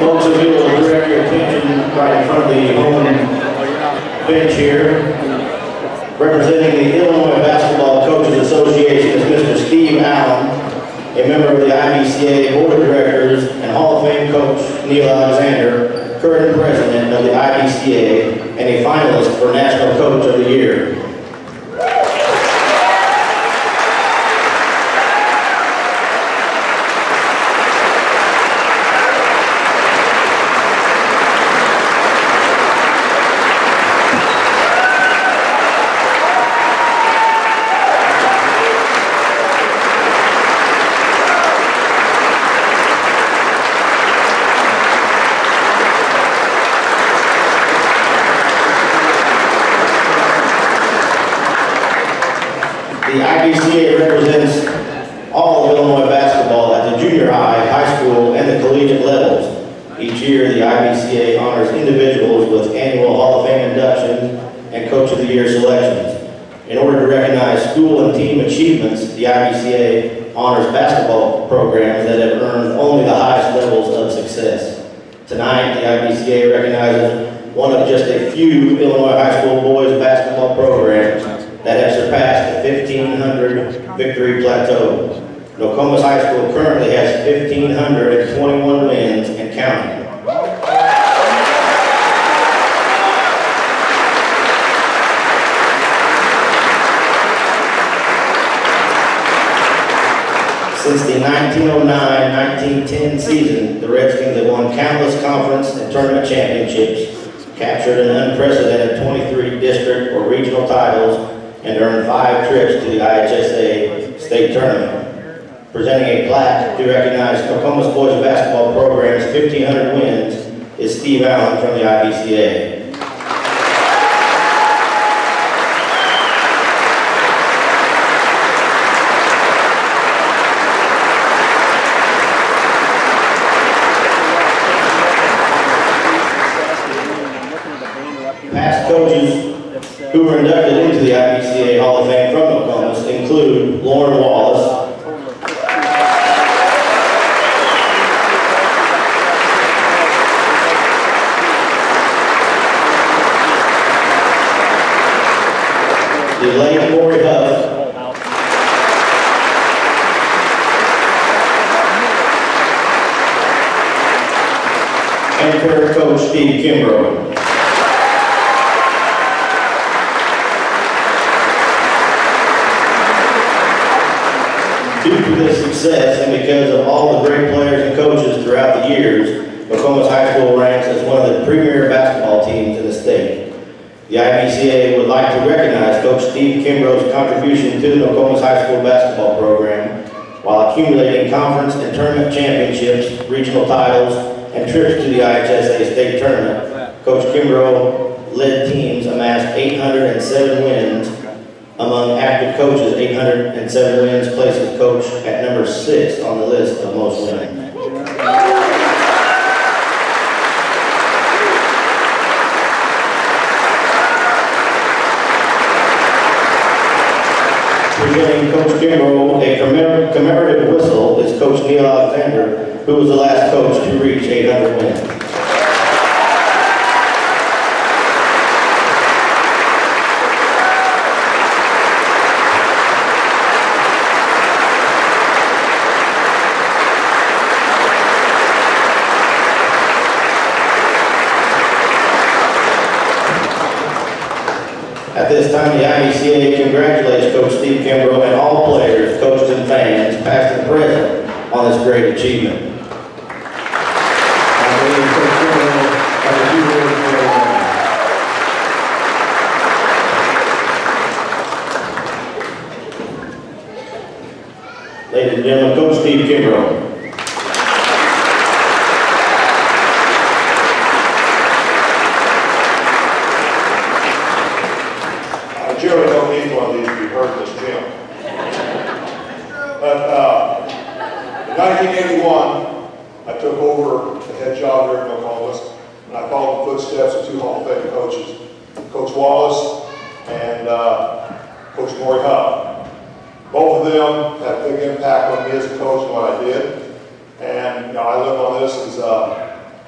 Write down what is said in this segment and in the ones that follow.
Folks, if you will direct your attention right in front of the home bench here, representing the Illinois Basketball Coaches Association is Mr. Steve Allen, a member of the IBCA Board of Directors and Hall of Fame coach Neil Alexander, current president of the IBCA, and a finalist for National Coach of the Year. The IBCA represents all of Illinois basketball at the junior high, high school, and the collegiate levels. Each year, the IBCA honors individuals with annual Hall of Fame inductions and Coach of the Year selections. In order to recognize school and team achievements, the IBCA honors basketball programs that have earned only the highest levels of success. Tonight, the IBCA recognizes one of just a few Illinois high school boys basketball programs that have surpassed the 1,500 victory plateau. Nokomis High School currently has 1,521 wins and counting. Since the 1909-1910 season, the Redskins have won countless conference and tournament championships, captured an unprecedented 23 district or regional titles, and earned 5 trips to the IHSA state tournament. Presenting a plaque to recognize Nokomis boys basketball program's 1,500 wins is Steve Allen from the IBCA. Past coaches who were inducted into the IBCA Hall of Fame from Nokomis include Lauren Wallace, the late Maury Huff, and current coach Steve Kimbro. Due to this success and because of all the great players and coaches throughout the years, Nokomis High School ranks as one of the premier basketball teams in the state. The IBCA would like to recognize Coach Steve Kimbro's contribution to the Nokomis High School basketball program while accumulating conference and tournament championships, regional titles, and trips to the IHSA state tournament. Coach Kimbro led teams amassed 807 wins. Among active coaches, 807 wins places coach at number 6 on the list of most wins. Presenting Coach Kimbro a commemorative whistle is Coach Neil Alexander, who was the last coach to reach 800 wins. At this time, the IBCA congratulates Coach Steve Kimbro and all players, coaches, and fans, past and present, on this great achievement. Ladies and gentlemen, Coach Steve Kimbro. Jerry don't need one of these to be heard in this gym. But in 1981, I took over the head job here in Nokomis, and I followed the footsteps of 2 Hall of Fame coaches, Coach Wallace and Coach Maury Huff. Both of them had a big impact on me as a coach and what I did. And I look on this as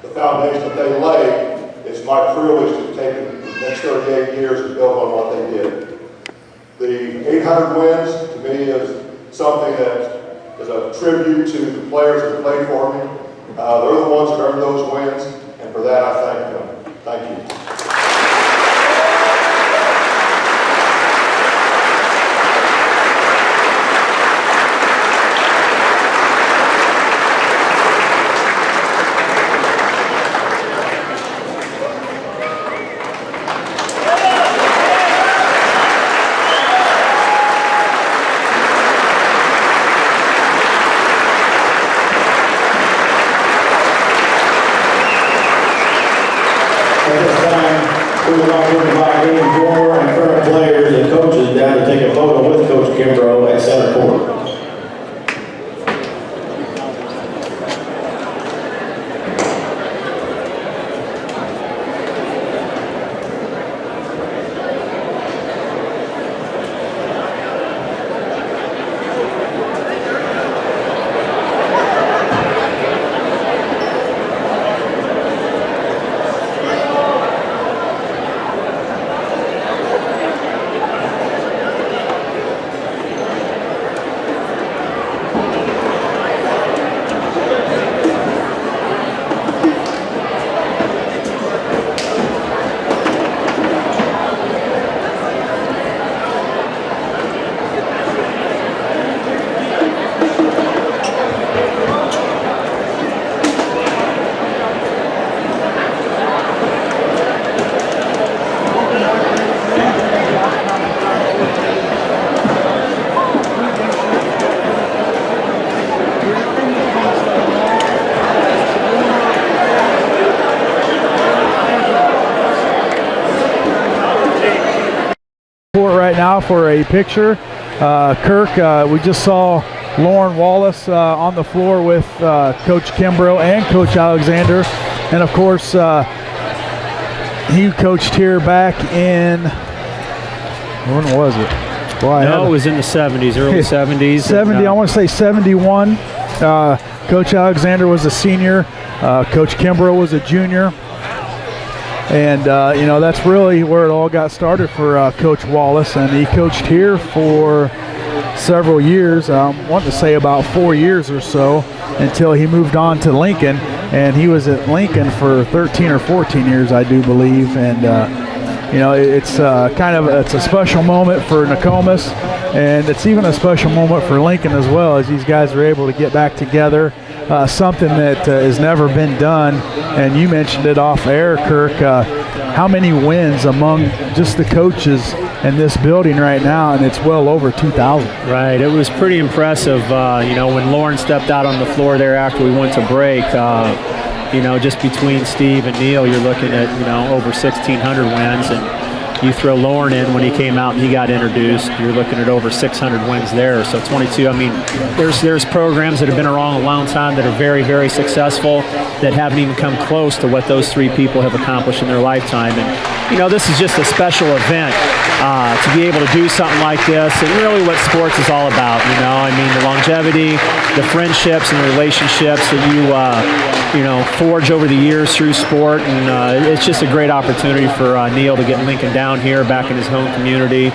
the foundation that they laid, it's my privilege to take the next 38 years and build on what they did. The 800 wins, to me, is something that is a tribute to the players that played for me. They're the ones that earned those wins, and for that I thank them. Thank you. We would like to invite any former and current players and coaches down to take a photo with Coach Kimbro at center court. Right now for a picture. Kirk, we just saw Lauren Wallace on the floor with Coach Kimbro and Coach Alexander, and of course he coached here back in, when was it? Well, it was in the 70s, early 70s. 70, I want to say 71. Coach Alexander was a senior, Coach Kimbro was a junior. And, you know, that's really where it all got started for Coach Wallace. And he coached here for several years, I want to say about 4 years or so, until he moved on to Lincoln. And he was at Lincoln for 13 or 14 years, I do believe. And, you know, it's it's a special moment for Nokomis. And it's even a special moment for Lincoln as well, as these guys are able to get back together. Something that has never been done, and you mentioned it off air, Kirk. How many wins among just the coaches in this building right now, and it's well over 2,000. Right, it was pretty impressive. You know, when Lauren stepped out on the floor there after we went to break, you know, just between Steve and Neil, you're looking at, you know, over 1,600 wins, and you throw Lauren in when he came out and he got introduced, you're looking at over 600 wins there. So 22, I mean, there's programs that have been around a long time that are very, very successful that haven't even come close to what those three people have accomplished in their lifetime. And, you know, this is just a special event to be able to do something like this, and really what sports is all about, you know. I mean, the longevity, the friendships and the relationships that you know, forge over the years through sport, and it's just a great opportunity for Neil to get Lincoln down here back in his home community.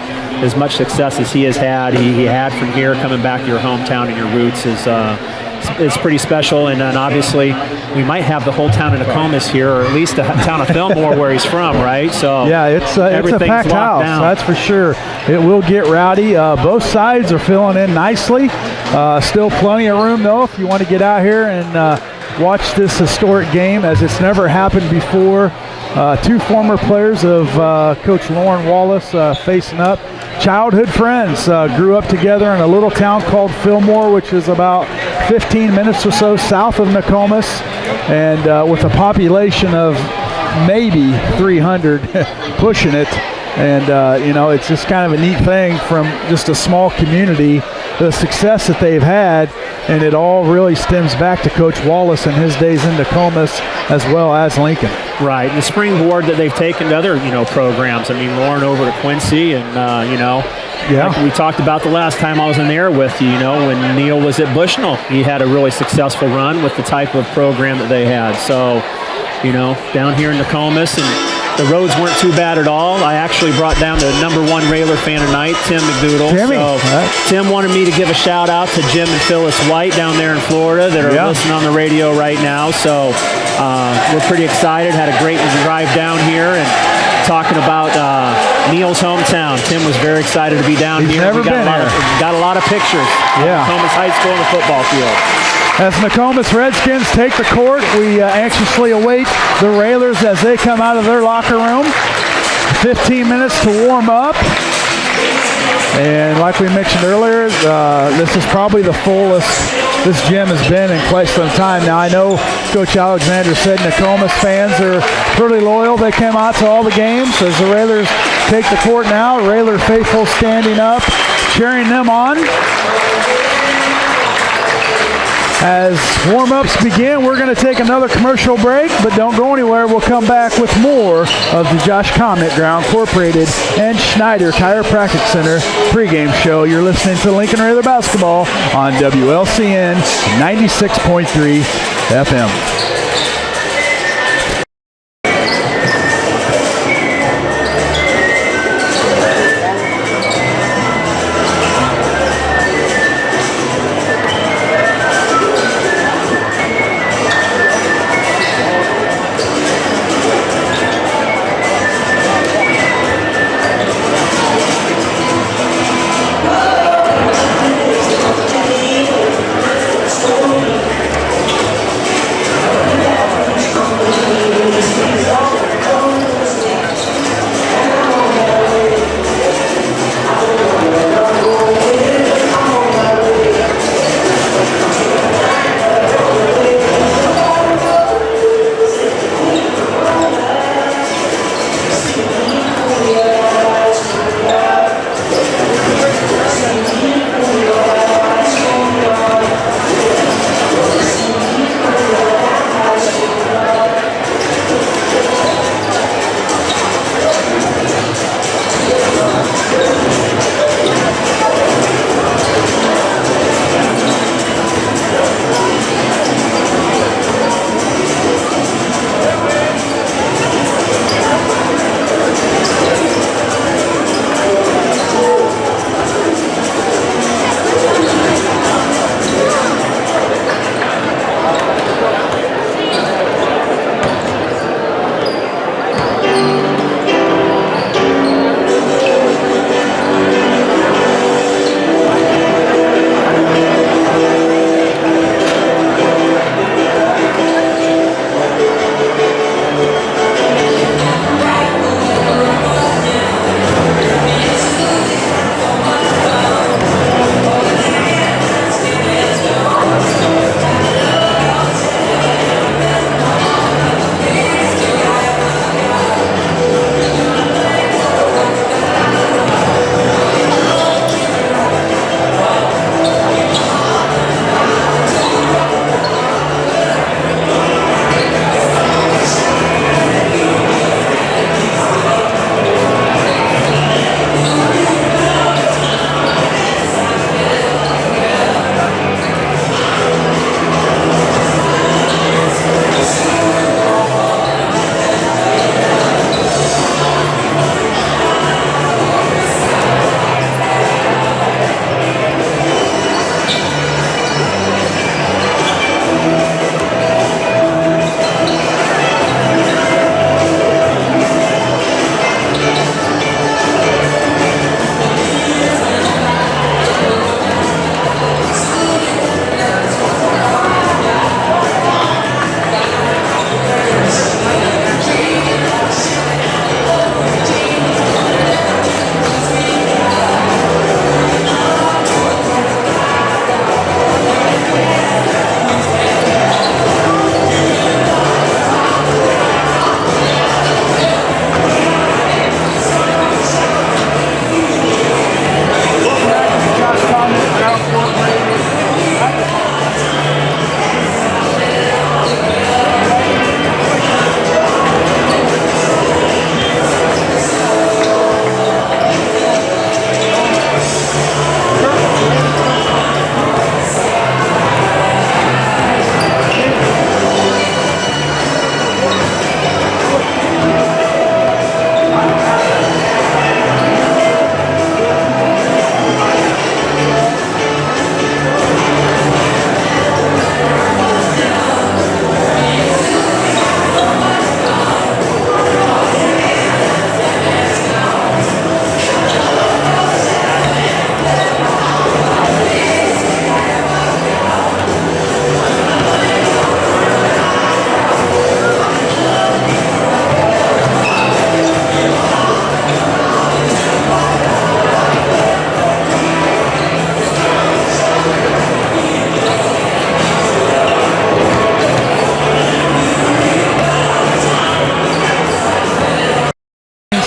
As much success as he has had, he had from here, coming back to your hometown and your roots is pretty special. And then obviously we might have the whole town of Nokomis here, or at least the town of Fillmore where he's from, right? So yeah, it's a packed house, that's for sure. It will get rowdy. Both sides are filling in nicely. Still plenty of room though if you want to get out here and watch this historic game, as it's never happened before. Two former players of Coach Lauren Wallace facing up. Childhood friends, grew up together in a little town called Fillmore, which is about 15 minutes or so south of Nokomis, and with a population of maybe 300 pushing it. And you know, it's just kind of a neat thing from just a small community, the success that they've had, and it all really stems back to Coach Wallace and his days in Nokomis as well as Lincoln. Right, and the springboard that they've taken to other, you know, programs. I mean, Lauren over to Quincy, and you know, yeah, like we talked about the last time I was in the air with you, you know, when Neil was at Bushnell, he had a really successful run with the type of program that they had. So, down here in Nokomis, and the roads weren't too bad at all. I actually brought down the #1 Railer fan tonight, Tim McDoodle. Timmy. So Tim wanted me to give a shout out to Jim and Phyllis White down there in Florida that are listening on the radio right now. So we're pretty excited. Had a great drive down here and talking about Neil's hometown. Tim was very excited to be down here. Never been here. Got a lot of pictures. Yeah. Nokomis High School and the football field. As Nokomis Redskins take the court, we anxiously await the Railers as they come out of their locker room. 15 minutes to warm up. And like we mentioned earlier, this is probably the fullest this gym has been in quite some time. Now I know Coach Alexander said Nokomis fans are pretty loyal. They come out to all the games. As the Railers take the court now, Railer faithful standing up, cheering them on. As warm-ups begin, we're going to take another commercial break, but don't go anywhere. We'll come back with more of the Josh Comet Ground Incorporated and Schneider Chiropractic Center pregame show. You're listening to Lincoln Railer Basketball on WLCN 96.3 FM.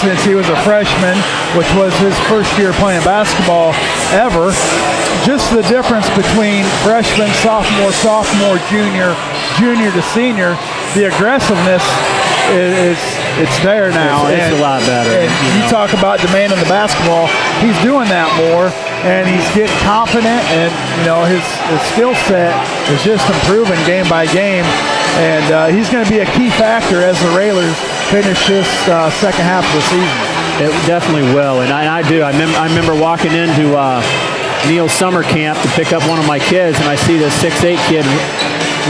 since he was a freshman, which was his first year playing basketball ever. Just the difference between freshman, sophomore, junior to senior, the aggressiveness it's there now. It's a lot better. And you talk about demanding the basketball, he's doing that more, and he's getting confident, and his skill set is just improving game by game, and he's going to be a key factor as the Railers finish this second half of the season. It definitely will, and I do. I remember walking into Neil's summer camp to pick up one of my kids, and I see this 6'8" kid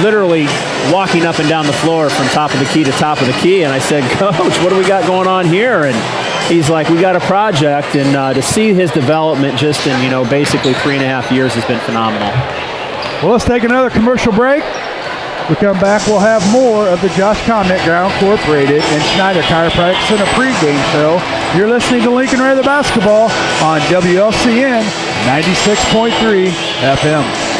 literally walking up and down the floor from top of the key to top of the key, and I said, Coach, what do we got going on here? And he's like, we got a project, and to see his development just in basically 3.5 years has been phenomenal. Well, let's take another commercial break. We come back, we'll have more of the Josh Connick Ground Incorporated and Schneider Chiropractic Center pregame show. You're listening to Lincoln Raider Basketball on WLCN 96.3 FM.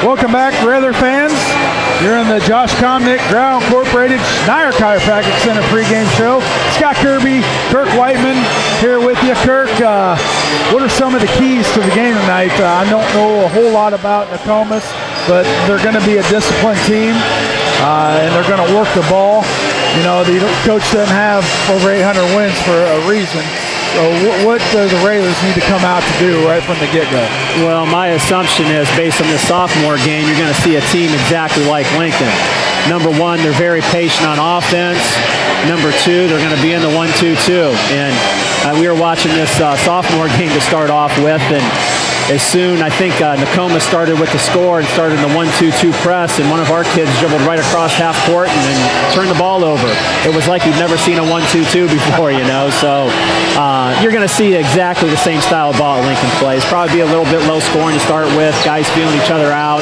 Welcome back, Raider fans. You're in the Josh Connick Ground Incorporated Schneider Chiropractic Center pregame show. Scott Kirby, Kirk Whiteman here with you. Kirk, what are some of the keys to the game tonight? I don't know a whole lot about Nokomis, but they're going to be a disciplined team, and they're going to work the ball. The coach doesn't have over 800 wins for a reason. So what do the Railers need to come out to do right from the get-go? Well, my assumption is based on the sophomore game, you're going to see a team exactly like Lincoln. Number one, they're very patient on offense. Number two, they're going to be in the 1-2-2. And we were watching this sophomore game to start off with, and as soon, I think Nokomis started with the score and started in the 1-2-2 press, and one of our kids dribbled right across half court and then turned the ball over. It was like you'd never seen a 1-2-2 before, So you're going to see exactly the same style of ball at Lincoln plays. Probably be a little bit low scoring to start with, guys feeling each other out.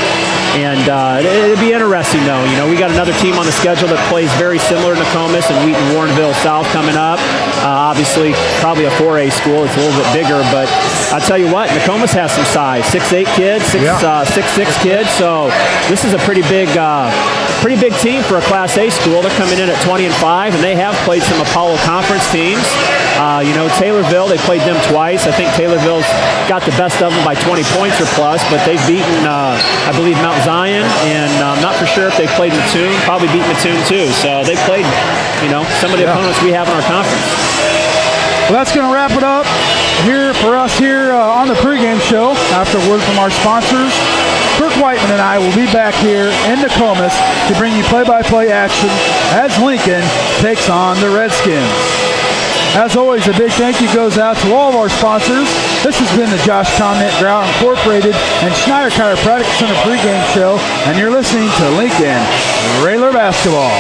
And it'll be interesting, though. We got another team on the schedule that plays very similar to Nokomis and Wheaton-Warrenville South coming up. Obviously, probably a 4A school. It's a little bit bigger, but I'll tell you what, Nokomis has some size. 6'8" kids, 6'6" kids. So this is a pretty big team for a Class A school. They're coming in at 20-5, and they have played some Apollo Conference teams. Taylorville, they played them twice. I think Taylorville's got the best of them by 20 points or plus, but they've beaten, I believe, Mount Zion, and I'm not for sure if they played Mattoon. Probably beat Mattoon too. So they played, some of the opponents we have in our conference. Well, that's going to wrap it up here for us here on the pregame show. After a word from our sponsors, Kirk Whiteman and I will be back here in Nokomis to bring you play-by-play action as Lincoln takes on the Redskins. As always, a big thank you goes out to all of our sponsors. This has been the Josh Conant Grau Incorporated and Schneider Chiropractic Center pregame show, and you're listening to Lincoln Railer Basketball.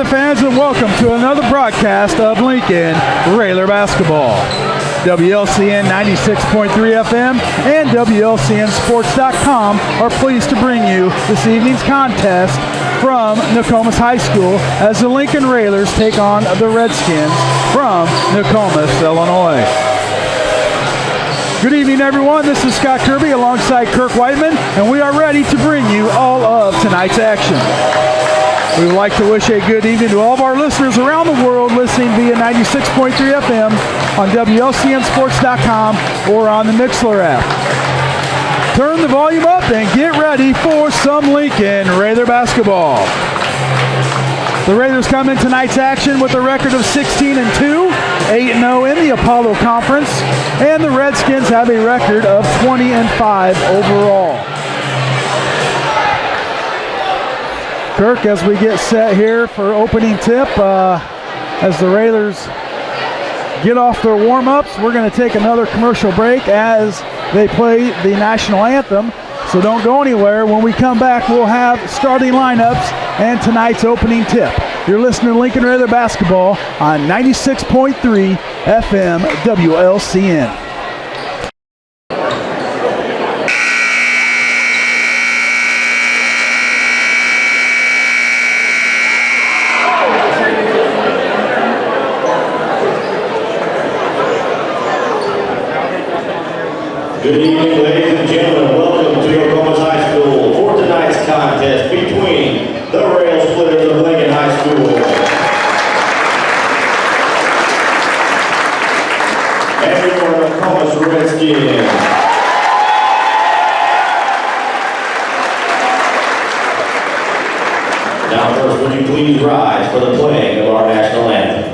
Fans, and welcome to another broadcast of Lincoln Railer Basketball. WLCN 96.3 FM and WLCNsports.com are pleased to bring you this evening's contest from Nokomis High School as the Lincoln Railers take on the Redskins from Nokomis, Illinois. Good evening, everyone. This is Scott Kirby alongside Kirk Whiteman, and we are ready to bring you all of tonight's action. We would like to wish a good evening to all of our listeners around the world listening via 96.3 FM on WLCNsports.com or on the Mixler app. Turn the volume up and get ready for some Lincoln Railer basketball. The Raiders come in tonight's action with a record of 16-2, 8-0 in the Apollo Conference, and the Redskins have a record of 20-5 overall. Kirk, as we get set here for opening tip, as the Raiders get off their warm-ups, we're going to take another commercial break as they play the national anthem. So don't go anywhere. When we come back, we'll have starting lineups and tonight's opening tip. You're listening to Lincoln Railer Basketball on 96.3 FM WLCN. Good evening, ladies and gentlemen. Welcome to Nokomis High School for tonight's contest between the Railsplitters of Lincoln High School and your Nokomis Redskins. Now first, would you please rise for the playing of our national anthem?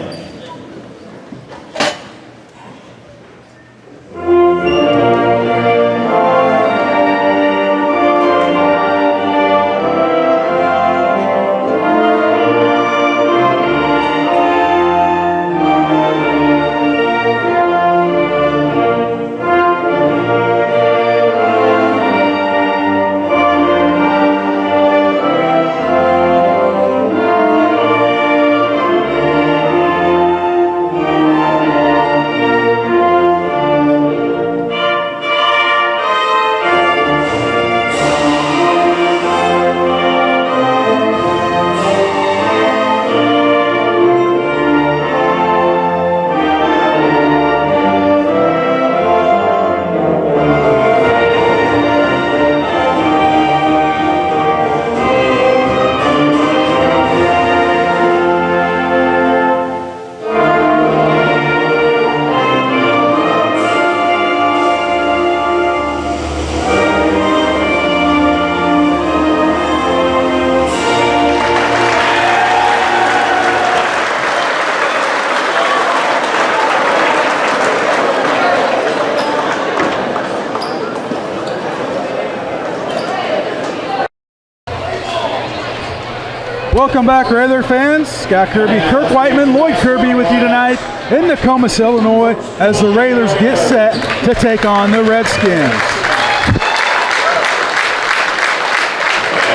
Welcome back, Railer fans. Scott Kirby, Kirk Whiteman, Lloyd Kirby with you tonight in Nokomis, Illinois, as the Railers get set to take on the Redskins.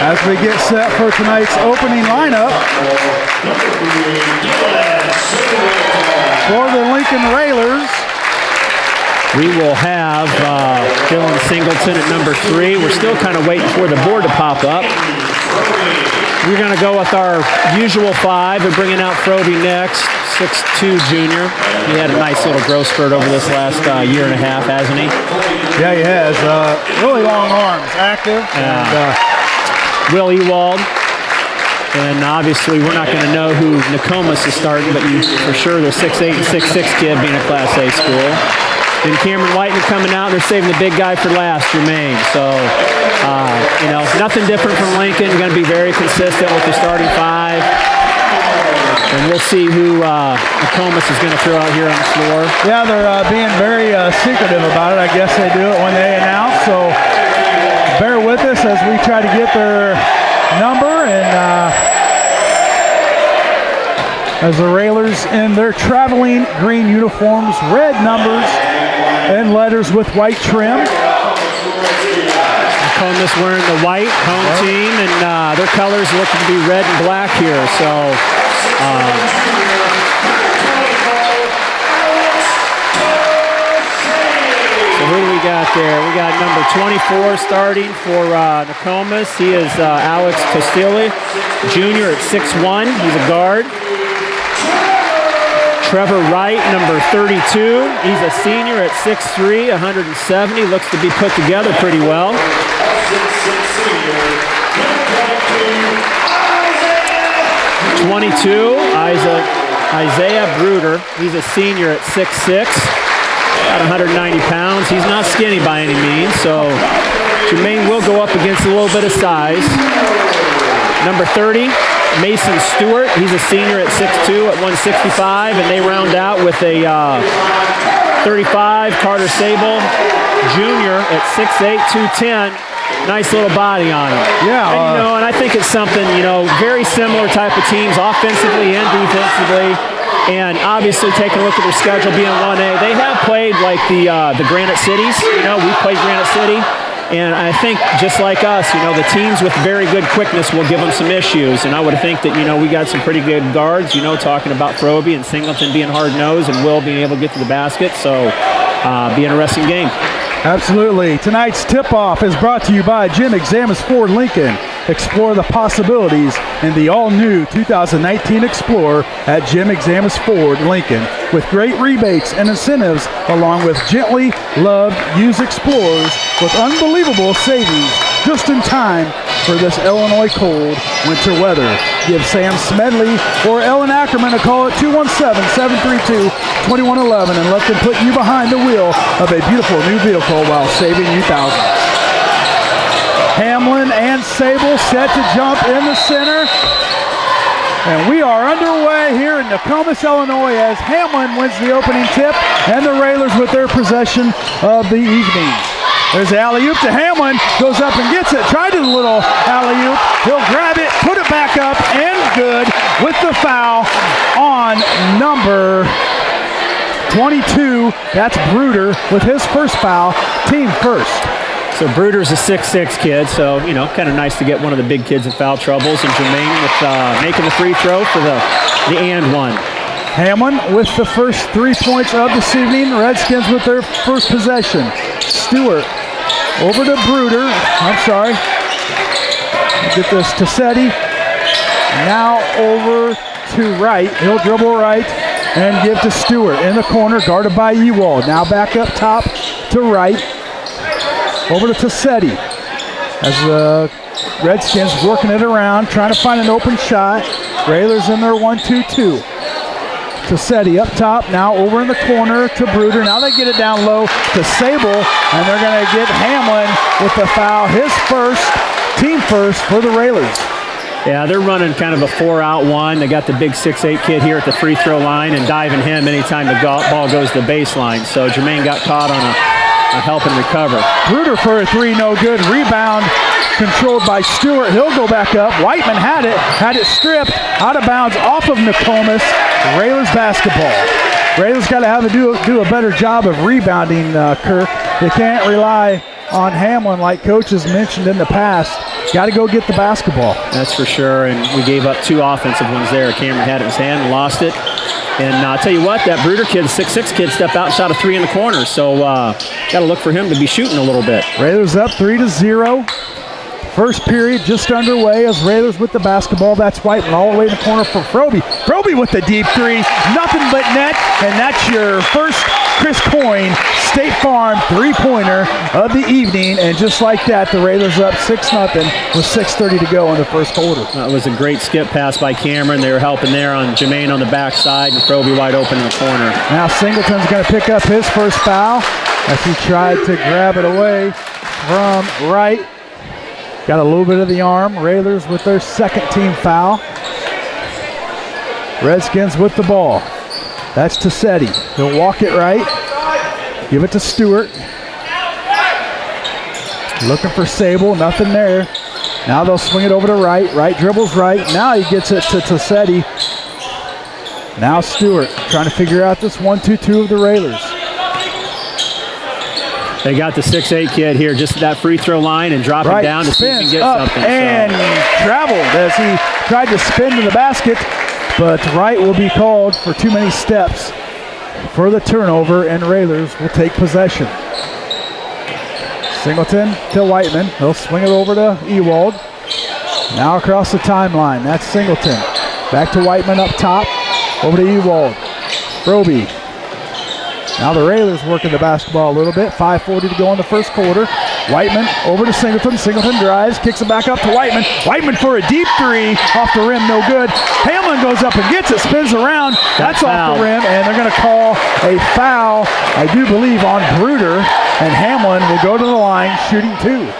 As we get set for tonight's opening lineup for the Lincoln Railers, We will have Dylan Singleton at number 3. We're still kind of waiting for the board to pop up. We're going to go with our usual 5. We're bringing out Froby next, 6'2" junior. He had a nice little growth spurt over this last year and a half, hasn't he? Yeah, he has. Really long arms, active. And, Will Ewald. And obviously, we're not going to know who Nokomis is starting, but for sure the 6'8" and 6'6" kid being a Class A school. Then Cameron Whiteman coming out. They're saving the big guy for last, Jermaine. So, nothing different from Lincoln. Going to be very consistent with the starting 5. And we'll see who Nokomis is going to throw out here on the floor. Yeah, they're being very secretive about it. I guess they do it when they announce. So bear with us as we try to get their number. And as the Railers in their traveling green uniforms, red numbers and letters with white trim. Nokomis wearing the white home team, and their colors looking to be red and black here. So who do we got there? We got number 24 starting for Nokomis. He is Alex Castilli, junior at 6'1". He's a guard. Trevor Wright, number 32. He's a senior at 6'3", 170. Looks to be put together pretty well. 22, Isaiah Bruder. He's a senior at 6'6", about 190 pounds. He's not skinny by any means, so Jermaine will go up against a little bit of size. Number 30, Mason Stewart. He's a senior at 6'2", at 165, and they round out with a 35, Carter Sable, junior at 6'8", 210. Nice little body on him. Yeah. And I think it's something, very similar type of teams, offensively and defensively. And obviously, taking a look at their schedule being 1A, they have played like the Granite Cities. We played Granite City. And I think, just like us, the teams with very good quickness will give them some issues. And I would think that, we got some pretty good guards, talking about Froby and Singleton being hard-nosed and Will being able to get to the basket. So, be an interesting game. Absolutely. Tonight's tip-off is brought to you by Jim Examus Ford Lincoln explore the possibilities in the all-new 2019 Explorer at Jim Examus Ford, Lincoln, with great rebates and incentives, along with gently loved used Explorers with unbelievable savings just in time for this Illinois cold winter weather. Give Sam Smedley or Ellen Ackerman a call at 217-732-2111 and let them put you behind the wheel of a beautiful new vehicle while saving you thousands. Hamlin and Sable set to jump in the center. And we are underway here in Nokomis, Illinois, as Hamlin wins the opening tip and the Railers with their possession of the evening. There's the alley-oop to Hamlin, goes up and gets it, tried a little alley-oop, he'll grab it, put it back up, and good with the foul on number 22. That's Bruder with his first foul, team first. So Bruder's a 6'6" kid, so, you know, kind of nice to get one of the big kids in foul troubles. And Jermaine with making the free throw for the and one. Hamlin with the first 3 points of this evening. Redskins with their first possession. Stewart over to Bruder. I'm sorry. Get this to Seti. Now over to Wright. He'll dribble right and give to Stewart in the corner, guarded by Ewald. Now back up top to Wright. Over to Tassetti as the Redskins working it around, trying to find an open shot. Railers in their 1-2-2. Tassetti up top, now over in the corner to Bruder. Now they get it down low to Sable, and they're going to get Hamlin with the foul. His first, team first for the Railers. Yeah, they're running kind of a 4-out-1. They got the big 6'8" kid here at the free throw line and diving him anytime the ball goes to the baseline. So Jermaine got caught on a help and recover. Bruder for a three, no good. Rebound controlled by Stewart. He'll go back up. Whiteman had it stripped out of bounds off of Nokomis. Railers basketball. Railers got to do a better job of rebounding, Kirk. They can't rely on Hamlin like coaches mentioned in the past. Got to go get the basketball. That's for sure, and we gave up 2 offensive ones there. Cameron had it in his hand and lost it. And I'll tell you what, that Bruder kid, 6'6" kid, stepped out and shot a 3 in the corner. So got to look for him to be shooting a little bit. Railers up 3-0. First period just underway as Railers with the basketball. That's Whiteman all the way in the corner for Froby. Froby with the deep three. Nothing but net. And that's your first Chris Coyne State Farm three-pointer of the evening. And just like that, the Railers up 6-0 with 6:30 to go in the first quarter. That was a great skip pass by Cameron. They were helping there on Jermaine on the backside and Froby wide open in the corner. Now Singleton's going to pick up his first foul as he tried to grab it away from Wright. Got a little bit of the arm. Railers with their second team foul. Redskins with the ball. That's Tassetti. He'll walk it right. Give it to Stewart. Looking for Sable. Nothing there. Now they'll swing it over to Wright. Wright dribbles right. Now he gets it to Tassetti. Now Stewart trying to figure out this 1-2-2 of the Railers. They got the 6'8" kid here just at that free throw line and drop it down to see if he can get something. And traveled as he tried to spin to the basket, but Wright will be called for too many steps for the turnover, and Railers will take possession. Singleton to Whiteman. He'll swing it over to Ewald. Now across the timeline. That's Singleton. Back to Whiteman up top. Over to Ewald. Froby. Now the Railers working the basketball a little bit. 5:40 to go in the first quarter. Whiteman over to Singleton. Singleton drives, kicks it back up to Whiteman. Whiteman for a deep three. Off the rim, no good. Hamlin goes up and gets it, spins around. That's off the rim, and they're going to call a foul, I do believe, on Bruder. And Hamlin will go to the line shooting 2.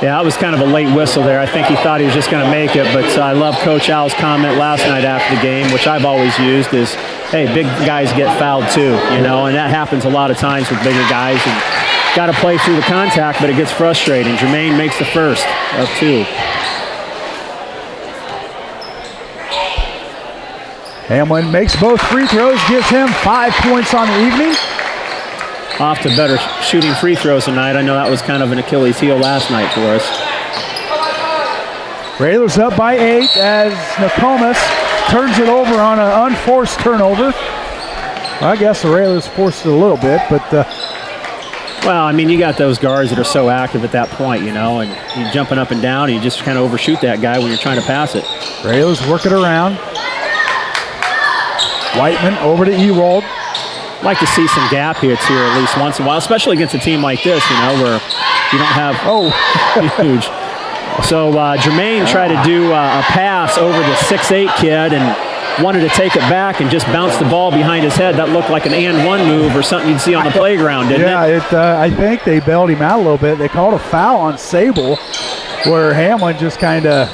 Yeah, that was kind of a late whistle there. I think he thought he was just going to make it, but I love Coach Al's comment last night after the game, which I've always used, is, hey, big guys get fouled too, you know, and that happens a lot of times with bigger guys. And got to play through the contact, but it gets frustrating. Jermaine makes the first of 2. Hamlin makes both free throws, gives him 5 points on the evening. Off to better shooting free throws tonight. I know that was kind of an Achilles heel last night for us. Railers up by 8 as Nokomis turns it over on an unforced turnover. Well, I guess the Railers forced it a little bit, but Well, I mean, you got those guards that are so active at that point, you know, and you're jumping up and down, and you just kind of overshoot that guy when you're trying to pass it. Railers work it around. Whiteman over to Ewald. Like to see some gap hits here at least once in a while, especially against a team like this, you know, where you don't have huge. So Jermaine tried to do a pass over the 6'8" kid and wanted to take it back and just bounce the ball behind his head. That looked like an and one move or something you'd see on the playground, didn't it? Yeah, I think they bailed him out a little bit. They called a foul on Sable where Hamlin just kind of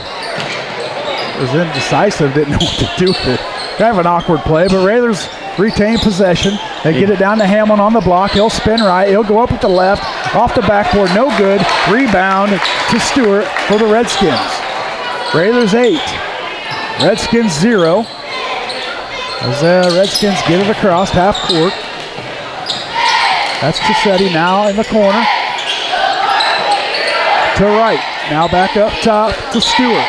was indecisive, didn't know what to do with it. Kind of an awkward play, but Railers retain possession. They get it down to Hamlin on the block. He'll spin right. He'll go up with the left. Off the backboard, no good. Rebound to Stewart for the Redskins. Railers 8. Redskins 0. As the Redskins get it across half court. That's Cassetti now in the corner. To right. Now back up top to Stewart.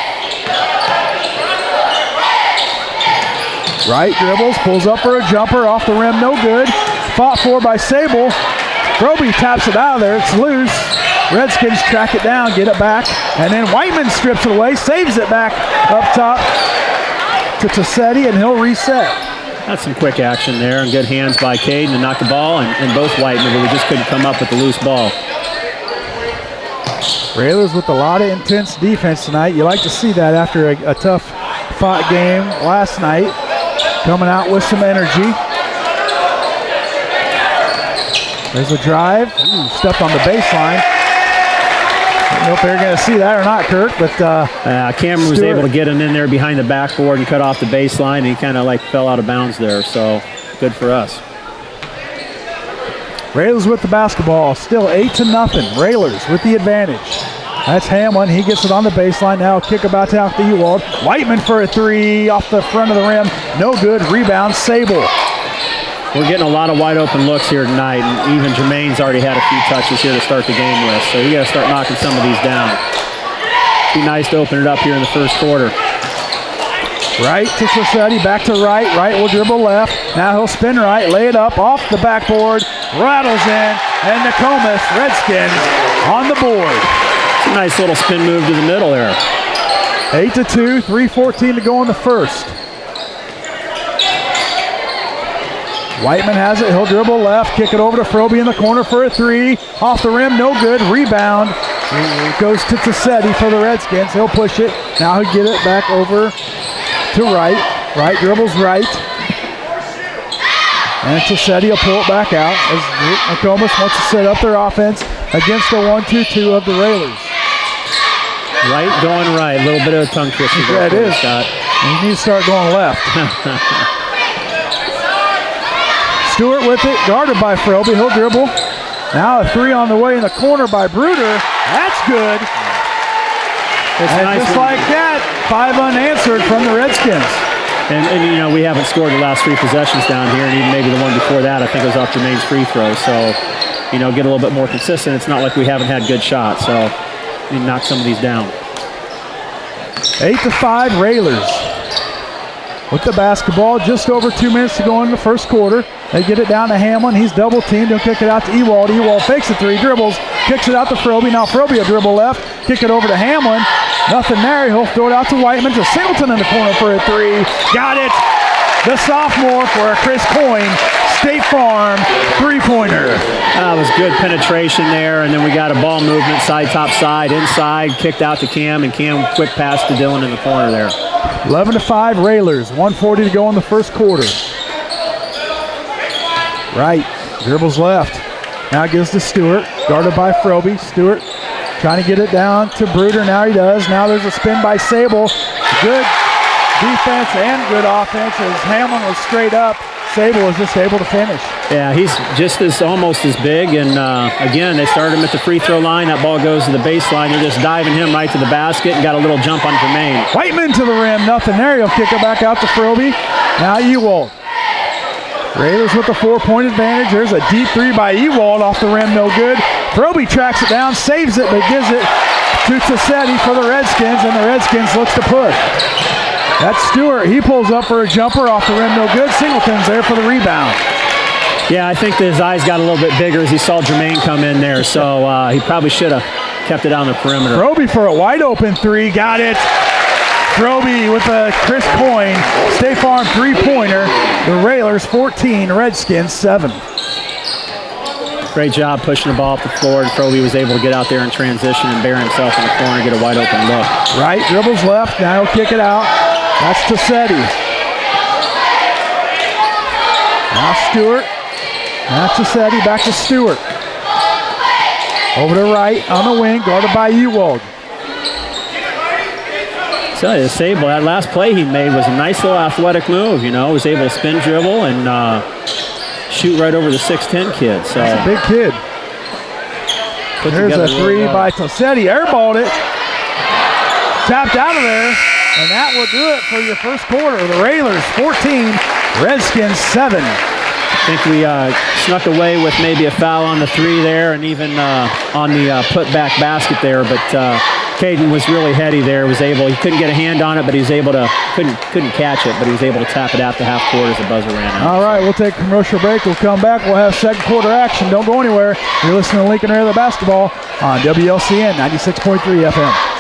Right dribbles, pulls up for a jumper, off the rim, no good. Fought for by Sable. Roby taps it out of there, it's loose. Redskins track it down, get it back, and then Whiteman strips it away, saves it back up top to Tassetti, and he'll reset. That's some quick action there, and good hands by Caden to knock the ball, and both Whiteman, but we just couldn't come up with the loose ball. Railers with a lot of intense defense tonight. You like to see that after a tough fought game last night. Coming out with some energy. There's a drive. Ooh, stepped on the baseline. I don't know if they're going to see that or not, Kirk, but Cameron was able to get him in there behind the backboard and cut off the baseline, and he kind of like fell out of bounds there, so good for us. Railers with the basketball, still 8-0. Railers with the advantage. That's Hamlin. He gets it on the baseline. Now kick about to out to Ewald. Whiteman for a three off the front of the rim. No good. Rebound, Sable. We're getting a lot of wide open looks here tonight, and even Jermaine's already had a few touches here to start the game with, so you got to start knocking some of these down. Be nice to open it up here in the first quarter. Right to Sassetti, back to right. Right will dribble left. Now he'll spin right, lay it up off the backboard, rattles in, and Nokomis, Redskins on the board. It's a nice little spin move to the middle there. 8-2, 3:14 to go in the first. Whiteman has it, he'll dribble left, kick it over to Froby in the corner for a three. Off the rim, no good, rebound. It goes to Tassetti for the Redskins, he'll push it. Now he'll get it back over to right. Right dribbles right. And Tassetti will pull it back out as Nokomis wants to set up their offense against the 1-2-2 of the Railers. Right going right, a little bit of a tongue twister. Yeah, it is. You need to start going left. Stewart with it, guarded by Froby. He'll dribble. Now a three on the way in the corner by Bruder. That's good. And nice just like that, 5 unanswered from the Redskins. And you know, we haven't scored the last 3 possessions down here, and even maybe the one before that, I think it was off Jermaine's free throw. So, you know, get a little bit more consistent. It's not like we haven't had good shots. So, we need to knock some of these down. 8-5 Railers. With the basketball, just over 2 minutes to go in the first quarter. They get it down to Hamlin. He's double teamed. He'll kick it out to Ewald. Ewald fakes a three, dribbles, kicks it out to Froby. Now Froby will dribble left, kick it over to Hamlin. Nothing there. He'll throw it out to Whiteman. To Singleton in the corner for a three. Got it. The sophomore for a Chris Coyne State Farm three-pointer. That was good penetration there, and then we got a ball movement side, top side, inside, kicked out to Cam, and Cam quick pass to Dylan in the corner there. 11-5 Railers, 1:40 to go in the first quarter. Right, dribbles left. Now gives to Stewart, guarded by Froby. Stewart trying to get it down to Bruder. Now he does. Now there's a spin by Sable. Good defense and good offense as Hamlin was straight up. Sable was just able to finish. Yeah, he's just almost as big, and again, they started him at the free throw line. That ball goes to the baseline. They're just diving him right to the basket and got a little jump on Jermaine. Whiteman to the rim, nothing there. He'll kick it back out to Froby. Now Ewald. Railers with the 4-point advantage. There's a deep three by Ewald off the rim, no good. Froby tracks it down, saves it, but gives it to Tassetti for the Redskins, and the Redskins looks to push. That's Stewart. He pulls up for a jumper off the rim, no good. Singleton's there for the rebound. Yeah, I think that his eyes got a little bit bigger as he saw Jermaine come in there, so he probably should have kept it on the perimeter. Roby for a wide open three, got it. Roby with a Chris Coyne, State Farm three-pointer. The Railers 14, Redskins 7. Great job pushing the ball up the floor, and Roby was able to get out there in transition and bury himself in the corner and get a wide open look. Right, dribbles left, now he'll kick it out. That's Tassetti. Now Stewart. Now Tassetti, back to Stewart. Over to right, on the wing, guarded by Ewald. Tell you, Sable, that last play he made was a nice little athletic move, you know, was able to spin dribble and shoot right over the 6'10" kid. So that's a big kid. There's a three by Tassetti, airballed it. Tapped out of there, and that will do it for your first quarter. The Railers 14, Redskins 7. I think we snuck away with maybe a foul on the three there and even on the put-back basket there, but Caden was really heady there. He couldn't get a hand on it, but he was able to, couldn't catch it, but he was able to tap it out to half court as the buzzer ran out. All right, we'll take a commercial break. We'll come back. We'll have second quarter action. Don't go anywhere. You're listening to Lincoln Railer Basketball on WLCN 96.3 FM.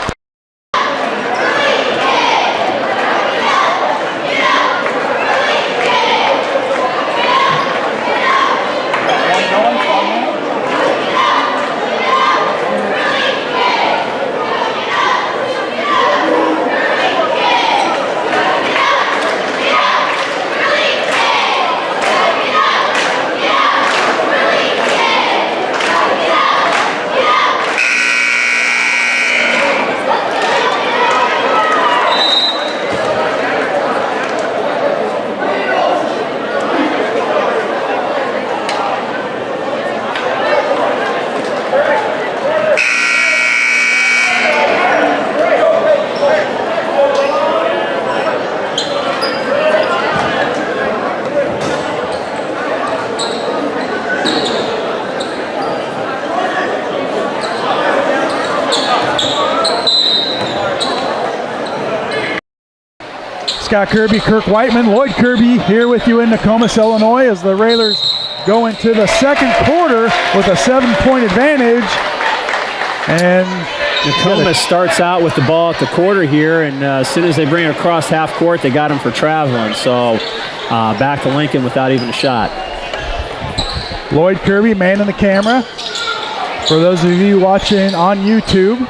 Scott Kirby, Kirk Whiteman, Lloyd Kirby here with you in Nokomis, Illinois, as the Railers go into the second quarter with a 7-point advantage. And Nokomis starts out with the ball at the quarter here, and as soon as they bring it across half court, they got him for traveling. So back to Lincoln without even a shot. Lloyd Kirby, man in the camera. For those of you watching on YouTube,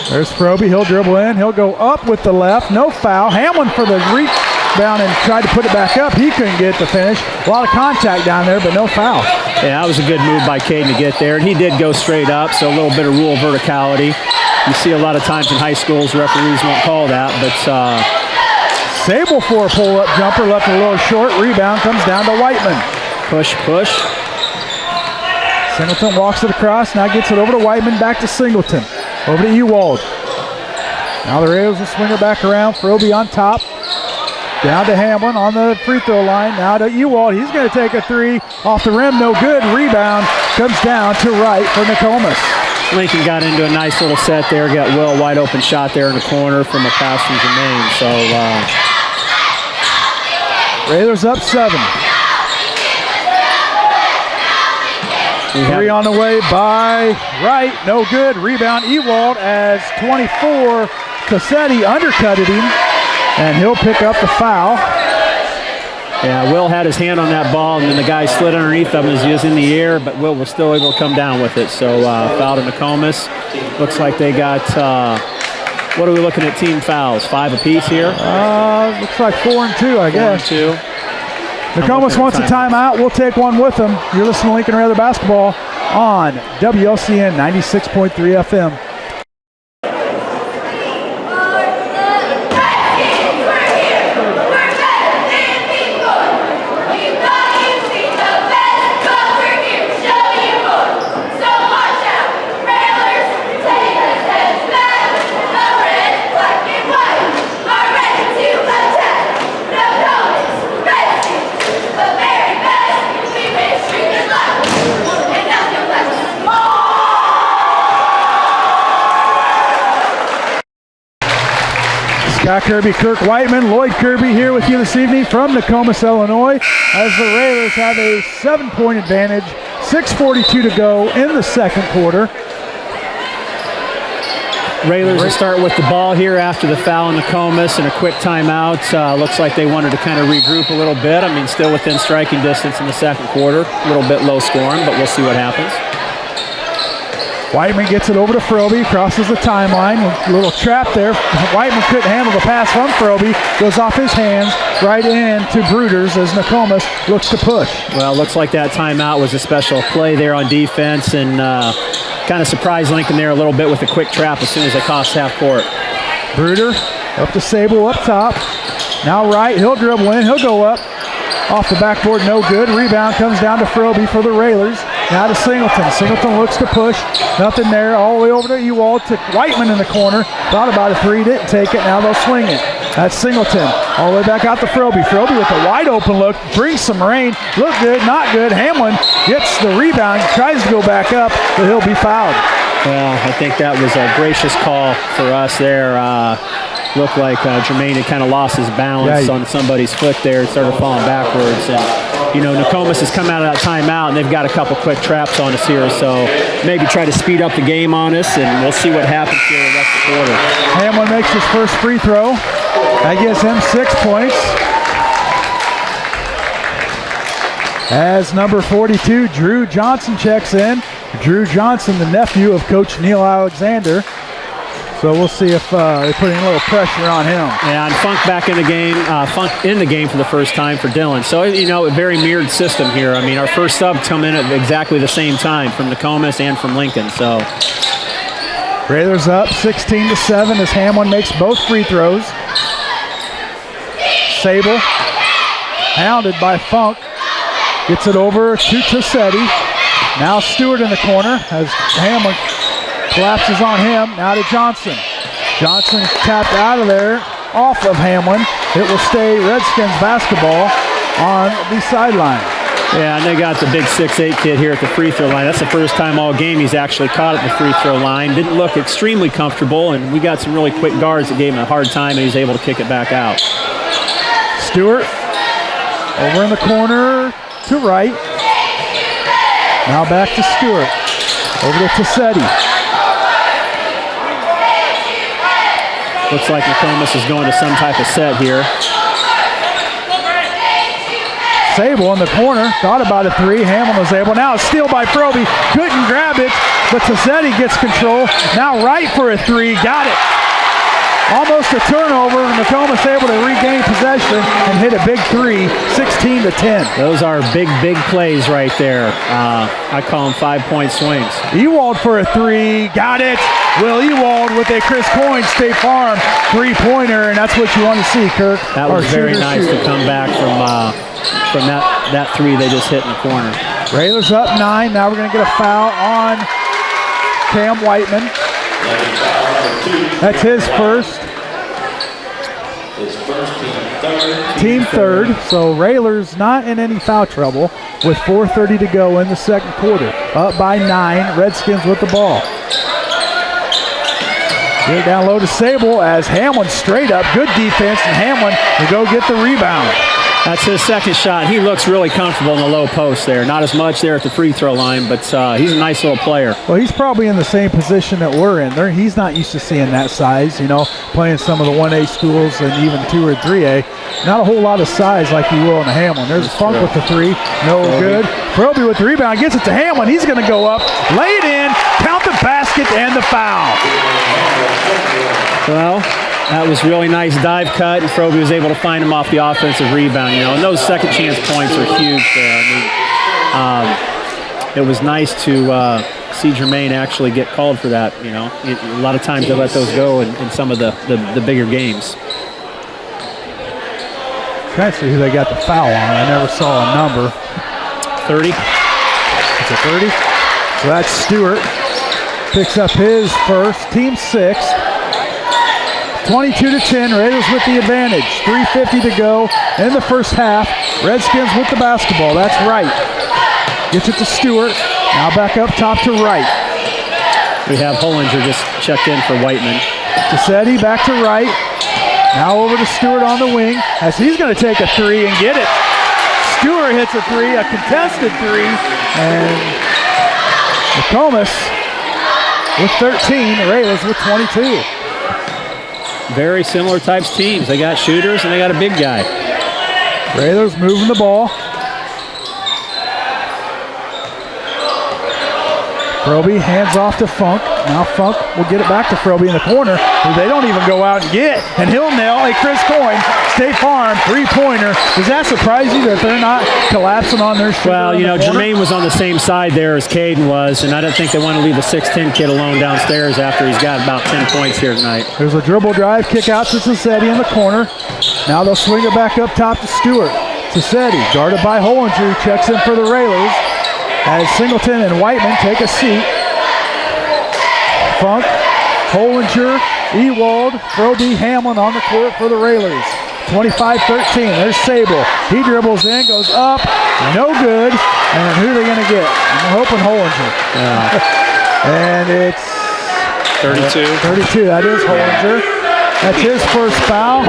there's Froby, he'll dribble in, he'll go up with the left, no foul. Hamlin for the rebound and tried to put it back up. He couldn't get the finish. A lot of contact down there, but no foul. Yeah, that was a good move by Caden to get there, and he did go straight up, so a little bit of rule verticality. You see a lot of times in high schools, referees won't call that, but Sable for a pull-up jumper, left a little short. Rebound comes down to Whiteman. Push, push. Singleton walks it across, now gets it over to Whiteman, back to Singleton. Over to Ewald. Now the Rails will swing her back around. Froby on top. Down to Hamlin on the free throw line. Now to Ewald. He's going to take a three. Off the rim, no good. Rebound comes down to right for Nokomis. Lincoln got into a nice little set there. Got Will wide open shot there in the corner from a pass from Jermaine. So Railers up 7. Three on the way by Wright, no good. Rebound Ewald as 24. Tassetti undercutted him, and he'll pick up the foul. Yeah, Will had his hand on that ball, and then the guy slid underneath him as he was in the air, but Will was still able to come down with it. So foul to Nokomis. Looks like they got, what are we looking at team fouls? 5 apiece here? Looks like 4 and 2, I guess. 4 and 2. Nokomis wants a timeout. We'll take one with them. You're listening to Lincoln Railer Basketball on WLCN 96.3 FM. Scott Kirby, Kirk Whiteman, Lloyd Kirby here with you this evening from Nokomis, Illinois, as the Railers have a 7-point advantage, 6:42 to go in the second quarter. Railers will start with the ball here after the foul in Nokomis and a quick timeout. Looks like they wanted to kind of regroup a little bit. I mean, still within striking distance in the second quarter. A little bit low scoring, but we'll see what happens. Whiteman gets it over to Froby, crosses the timeline. A little trap there. Whiteman couldn't handle the pass from Froby. Goes off his hands right into Bruters as Nokomis looks to push. Well, looks like that timeout was a special play there on defense, and kind of surprised Lincoln there a little bit with a quick trap as soon as they crossed half court. Bruder up to Sable up top. Now right, he'll dribble in, he'll go up. Off the backboard, no good. Rebound comes down to Froby for the Railers. Now to Singleton. Singleton looks to push. Nothing there. All the way over to Ewald. To Whiteman in the corner. Thought about a three. Didn't take it. Now they'll swing it. That's Singleton. All the way back out to Froby. Froby with a wide open look. Brings some rain. Look good. Not good. Hamlin gets the rebound. Tries to go back up, but he'll be fouled. Well, I think that was a gracious call for us there. Looked like Jermaine had kind of lost his balance on somebody's foot there and started falling backwards. And, you know, Nokomis has come out of that timeout, and they've got a couple quick traps on us here. So maybe try to speed up the game on us, and we'll see what happens here the rest of the quarter. Hamlin makes his first free throw. That gives him 6 points. As number 42, Drew Johnson checks in. Drew Johnson, the nephew of Coach Neil Alexander. So we'll see if they put a little pressure on him. Yeah, and Funk back in the game. Funk in the game for the first time for Dillon. So, you know, a very mirrored system here. I mean, our first sub come in at exactly the same time from Nokomis and from Lincoln. So Railers up 16-7 as Hamlin makes both free throws. Sable, hounded by Funk, gets it over to Tassetti. Now Stewart in the corner as Hamlin collapses on him. Now to Johnson. Johnson tapped out of there, off of Hamlin. It will stay Redskins basketball on the sideline. Yeah, and they got the big 6'8" kid here at the free throw line. That's the first time all game he's actually caught at the free throw line. Didn't look extremely comfortable, and we got some really quick guards that gave him a hard time, and he's able to kick it back out. Stewart over in the corner to right. Now back to Stewart. Over to Tassetti. Looks like Nokomis is going to some type of set here. Sable in the corner, thought about a three. Hamlin was able. Now a steal by Froby. Couldn't grab it, but Tassetti gets control. Now right for a three. Got it. Almost a turnover. Nokomis able to regain possession and hit a big three, 16-10. Those are big, big plays right there. I call them 5-point swings. Ewald for a three. Got it. Will Ewald with a Chris Coyne State Farm three-pointer, and that's what you want to see, Kirk. That was very nice to come back from that three they just hit in the corner. Railers up 9. Now we're going to get a foul on Cam Whiteman. That's his first. Team third. So Railers not in any foul trouble with 4:30 to go in the second quarter. Up by 9. Redskins with the ball. Get it down low to Sable as Hamlin straight up. Good defense, and Hamlin will go get the rebound. That's his second shot. He looks really comfortable in the low post there. Not as much there at the free throw line, but he's a nice little player. Well, he's probably in the same position that we're in. He's not used to seeing that size, you know, playing some of the 1A schools and even 2 or 3A. Not a whole lot of size like you will in the Hamlin. There's Funk with the three. No good. Froby with the rebound. Gets it to Hamlin. He's going to go up. Lay it in. Count the basket and the foul. Well, that was really nice dive cut, and Froby was able to find him off the offensive rebound, you know, and those second chance points are huge there. I mean, it was nice to see Jermaine actually get called for that, you know. A lot of times they let those go in some of the bigger games. Trying to see who they got the foul on. I never saw a number. 30. It's a 30. So that's Stewart. Picks up his first, team 6. 22-10, Raiders with the advantage. 3:50 to go in the first half. Redskins with the basketball. That's right. Gets it to Stewart. Now back up top to right. We have Hollinger just checked in for Whiteman. Tassetti back to right. Now over to Stewart on the wing as he's going to take a three and get it. Stewart hits a three, a contested three, and Nokomis with 13, Railers with 22. Very similar types teams. They got shooters and they got a big guy. Railers moving the ball. Froby hands off to Funk. Now Funk will get it back to Froby in the corner, who they don't even go out and get. And he'll nail a Chris Coyne State Farm three-pointer. Does that surprise you that they're not collapsing on their shooter? Well, you know, Jermaine was on the same side there as Caden was, and I don't think they want to leave the 6'10 kid alone downstairs after he's got about 10 points here tonight. There's a dribble drive, kick out to Sassetti in the corner. Now they'll swing it back up top to Stewart. Sassetti, guarded by Hollinger, checks in for the Railers. As Singleton and Whiteman take a seat. Funk, Hollinger, Ewald, Froby, Hamlin on the court for the Railers. 25-13, there's Sable. He dribbles in, goes up, no good. And who are they going to get? I'm hoping Hollinger. And it's 32. 32, that is Hollinger. That's his first foul.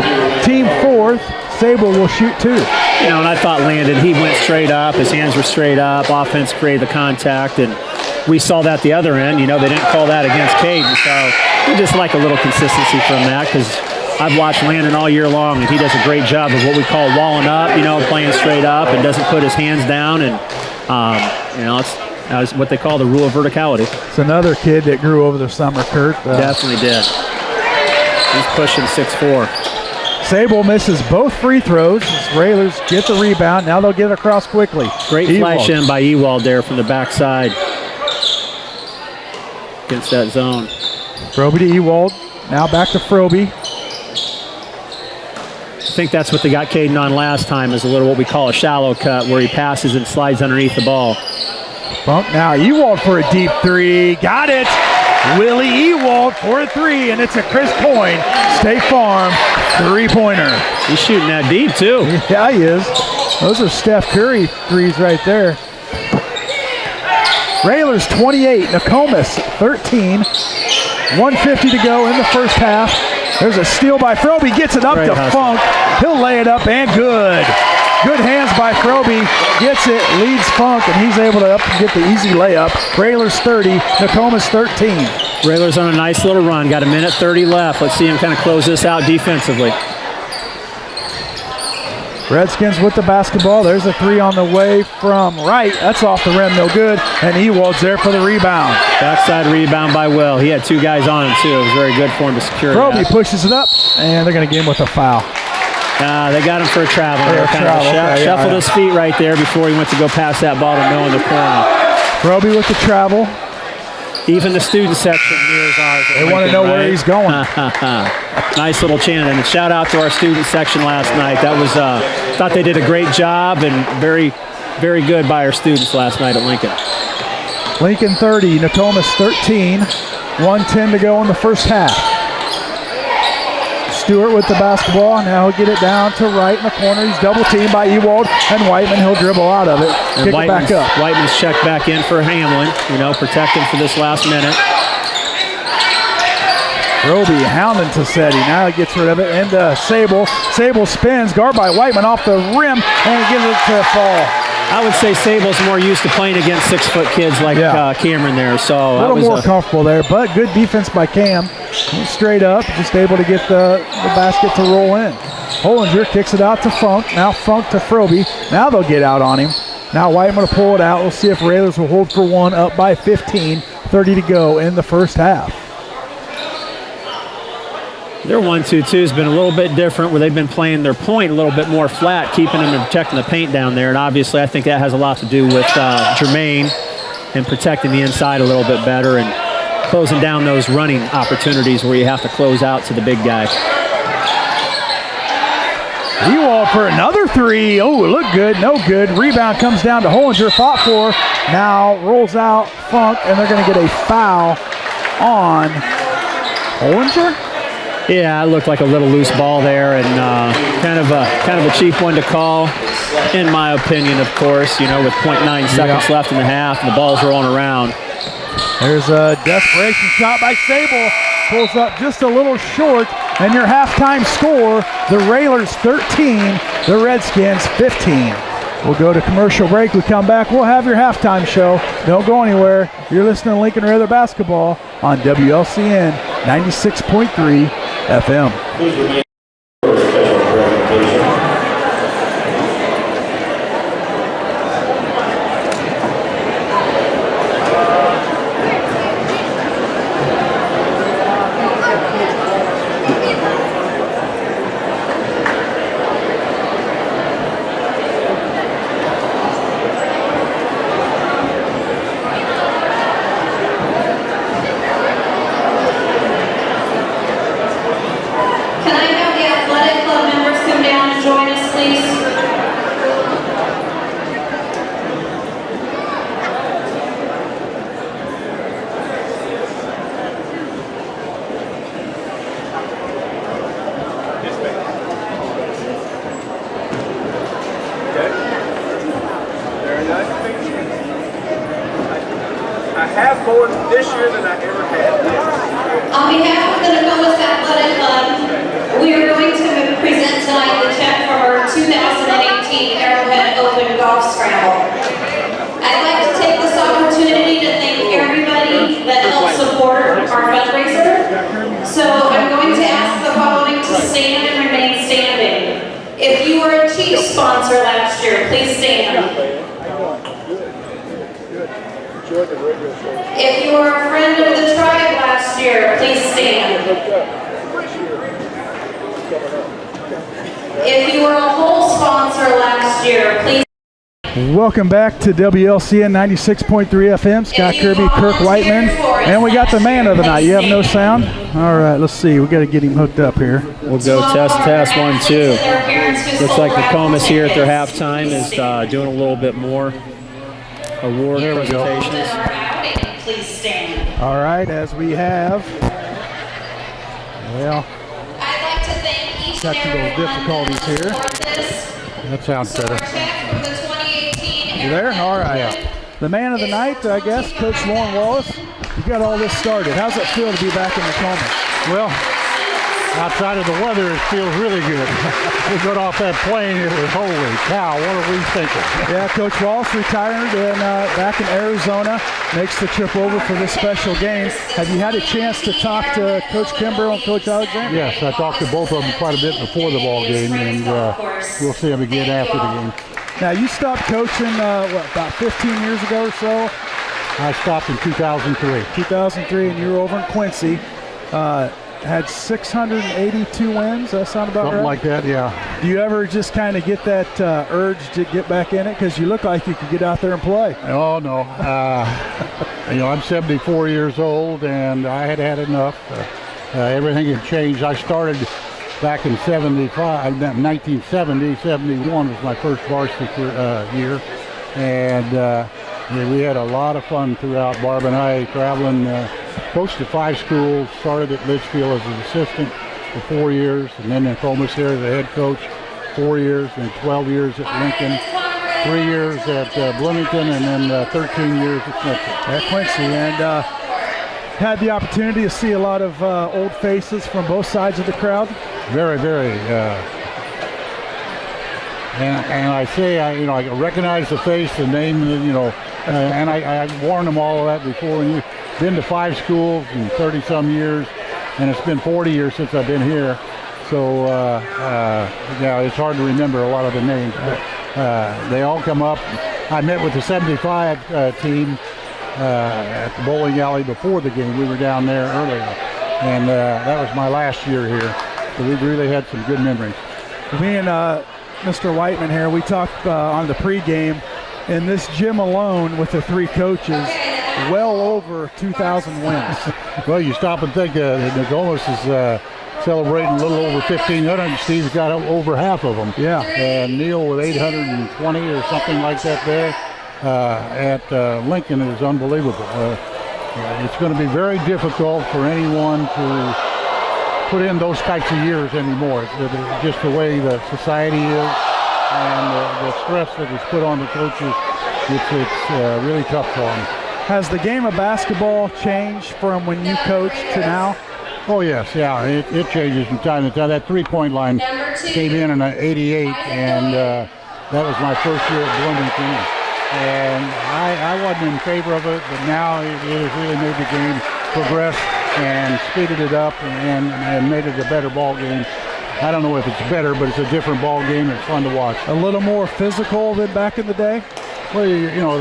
Team fourth. Sable will shoot two. You know, and I thought Landon, he went straight up. His hands were straight up. Offense created the contact, and we saw that the other end. You know, they didn't call that against Caden, so we just like a little consistency from that because I've watched Landon all year long, and he does a great job of what we call walling up, you know, playing straight up and doesn't put his hands down. And, you know, that's what they call the rule of verticality. It's another kid that grew over the summer, Kirk. Definitely did. He's pushing 6'4". Sable misses both free throws. Railers get the rebound. Now they'll get it across quickly. Great flash in by Ewald there from the backside against that zone. Froby to Ewald. Now back to Froby. I think that's what they got Caden on last time, is a little what we call a shallow cut where he passes and slides underneath the ball. Funk now. Ewald for a deep three. Got it. Willie Ewald for a three, and it's a Chris Coyne State Farm three-pointer. He's shooting that deep, too. Yeah, he is. Those are Steph Curry threes right there. Railers 28, Nokomis 13. 1:50 to go in the first half. There's a steal by Froby, gets it up to Funk. He'll lay it up and good. Good hands by Froby, gets it, leads Funk, and he's able to up and get the easy layup. Railers 30, Nokomis 13. Railers on a nice little run, got a minute 30 left. Let's see him kind of close this out defensively. Redskins with the basketball. There's a three on the way from right. That's off the rim, no good. And Ewald's there for the rebound. Backside rebound by Will. He had two guys on him, too. It was very good for him to secure Froby pushes it up, and they're going to get him with a foul. They got him for a travel. Okay, shuffled his feet right there before he went to go pass that ball to Noah in the corner. Froby with the travel. Even the student section mirrors ours. They want to know where he's going. Nice little chant, and shout out to our student section last night. That was thought they did a great job and very, very good by our students last night at Lincoln. Lincoln 30, Nokomis 13. 1:10 to go in the first half. Stewart with the basketball. Now he'll get it down to right in the corner. He's double teamed by Ewald and Whiteman. He'll dribble out of it. And Kick it back up. Whiteman's checked back in for Hamlin. You know, protect him for this last minute. Froby hounding Sassetti. Now he gets rid of it. And Sable. Sable spins. Guard by Whiteman off the rim and gives it to fall. I would say Sable's more used to playing against 6-foot kids like Cameron there. So a little more comfortable there, but good defense by Cam. He's straight up, just able to get the basket to roll in. Hollinger kicks it out to Funk. Now Funk to Froby. Now they'll get out on him. Now Whiteman will pull it out. We'll see if Railers will hold for one, up by 15. 30 to go in the first half. Their 1-2-2 has been a little bit different, where they've been playing their point a little bit more flat, keeping them and protecting the paint down there. And obviously, I think that has a lot to do with Jermaine and protecting the inside a little bit better and closing down those running opportunities where you have to close out to the big guy. Ewald for another three. Oh, it looked good. No good. Rebound comes down to Hollinger. Fought for. Now rolls out Funk, and they're going to get a foul on Hollinger. Yeah, it looked like a little loose ball there, and kind of a cheap one to call, in my opinion. Of course, you know, with 0.9 seconds left in the half, and the ball's rolling around. There's a desperation shot by Sable. Pulls up just a little short. And your halftime score, the Railers 13, the Redskins 15. We'll go to commercial break. We come back. We'll have your halftime show. Don't go anywhere. You're listening to Lincoln Raider Basketball on WLCN 96.3 FM. Please remain for a special presentation. I have more this year than I ever had. On behalf of the Nokomis-Sat we are going to present tonight the check for our 2018 Arrowhead Open Golf Scramble. I'd like to take this opportunity to thank everybody that helped support our fundraiser. So I'm going to ask the following to stand and remain standing. If you were a Chiefs sponsor last year, please stand. If you were a friend of the tribe last year, please stand. If you were a whole sponsor last year, please. Welcome back to WLCN 96.3 FM. Scott Kirby, Kirk Whiteman, and we got the man of the night. You have no sound? All right, let's see. We got to get him hooked up here. We'll go test 1, 2. Looks like Nokomis here at their halftime is doing a little bit more award presentations. Please stand. All right, as we have, well, I'd like to thank each and technical every difficulties here. That sounds better. You there? All right. The man of the night, I guess, Coach Lauren Wallace. You got all this started. How's it feel to be back in Nokomis? Well, outside of the weather, it feels really good. We got off that plane, it was, holy cow, what are we thinking? Yeah, Coach Wallace retired and back in Arizona, makes the trip over for this special game. Have you had a chance to talk to Coach Kimbro and Coach Alexander? Yes, I talked to both of them quite a bit before the ball game, and we'll see them again after the game. Now, you stopped coaching, about 15 years ago or so? I stopped in 2003. 2003, and you were over in Quincy. Had 682 wins. That sound about Something right? like that, yeah. Do you ever just kind of get that urge to get back in it? Because you look like you could get out there and play. Oh, no. I'm 74 years old, and I had had enough. Everything had changed. I started back in 1970, 71 was my first varsity year. And we had a lot of fun throughout. Barb and I traveling, coached at 5 schools, started at Litchfield as an assistant for 4 years, and then Nokomis here as a head coach, 4 years, and 12 years at Lincoln, 3 years at Bloomington, and then 13 years at Quincy. And had the opportunity to see a lot of old faces from both sides of the crowd. Very, very. And I say, I recognize the face, the name, and I warned them all of that before. When you've been to 5 schools in 30-some years, and it's been 40 years since I've been here. So, it's hard to remember a lot of the names. But, they all come up. I met with the 75 team at the bowling alley before the game. We were down there earlier. And that was my last year here. So we've really had some good memories. Me and Mr. Whiteman here, we talked on the pregame. In this gym alone with the 3 coaches, well over 2,000 wins. Well, you stop and think Nokomis is celebrating a little over 1,500. Steve's got over half of them. Yeah. And Neil with 820 or something like that there at Lincoln is unbelievable. It's going to be very difficult for anyone to put in those types of years anymore. It's just the way the society is and the stress that is put on the coaches. It's really tough for them. has the game of basketball changed from when you coached to now? Oh yes, yeah, it changes from time to time. That three-point line came in '88, and that was my first year at Bloomington. And I wasn't in favor of it, but now it has really made the game progress and speeded it up and made it a better ball game. I don't know if it's better, but it's a different ball game. It's fun to watch. A little more physical than back in the day? Well, you know,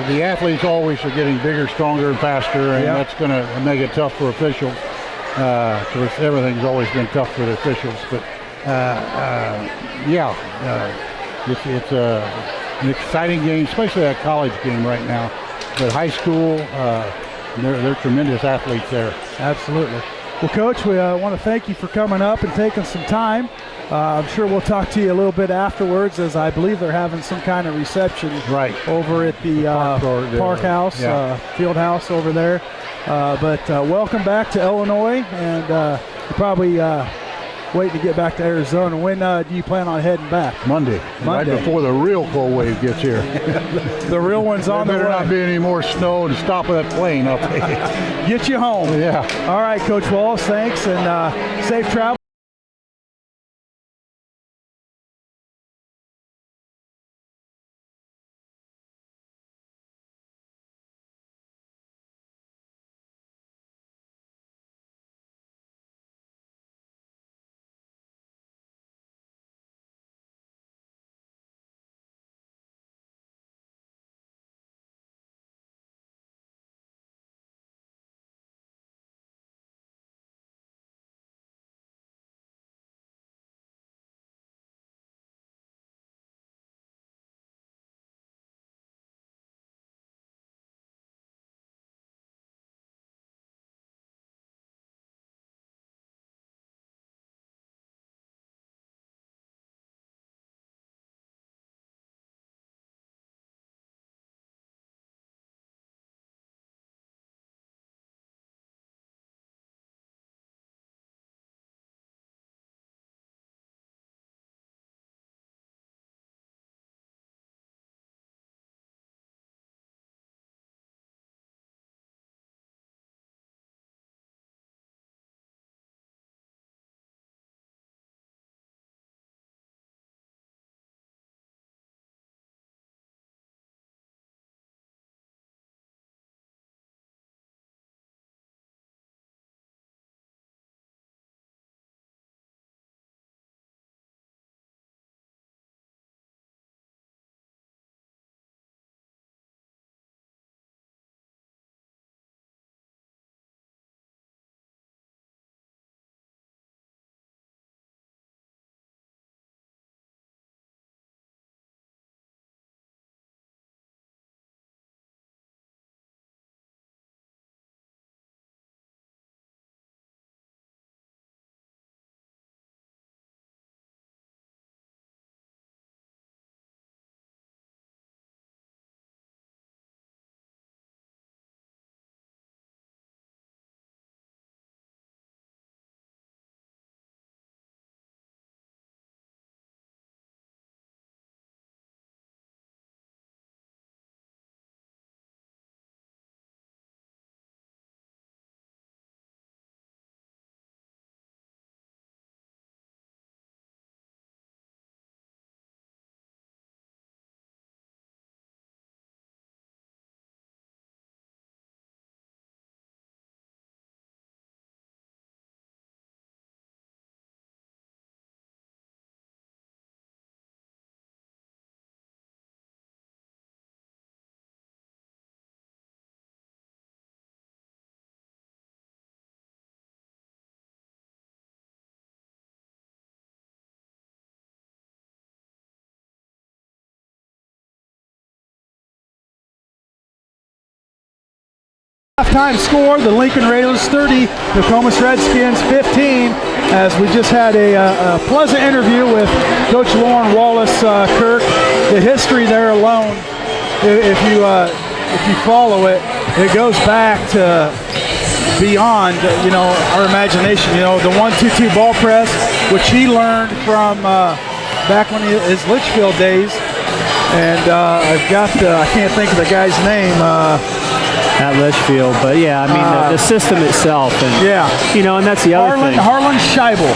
the athletes always are getting bigger, stronger, and faster, and that's going to make it tough for officials. Because everything's always been tough for the officials. But it's an exciting game, especially that college game right now. But high school, they're tremendous athletes there. Absolutely. Well, Coach, we want to thank you for coming up and taking some time. I'm sure we'll talk to you a little bit afterwards, as I believe they're having some kind of reception over at the park house, field house over there. But welcome back to Illinois, and you're probably waiting to get back to Arizona. When do you plan on heading back? Monday. Right before the real cold wave gets here. The real one's on the way. There better not be any more snow to stop that plane up. Get you home. Yeah. All right, Coach Wallace, thanks, and safe travel. Halftime score, the Lincoln Raiders 30, Nokomis Redskins 15, as we just had a pleasant interview with Coach Lauren Wallace Kirk. The history there alone, if you follow it, it goes back to beyond, our imagination. The 1-2-2 ball press, which he learned from back when his Litchfield days. And I can't think of the guy's name. at Litchfield. But yeah, I mean the system itself, and and that's the other thing. Harlan Scheibel,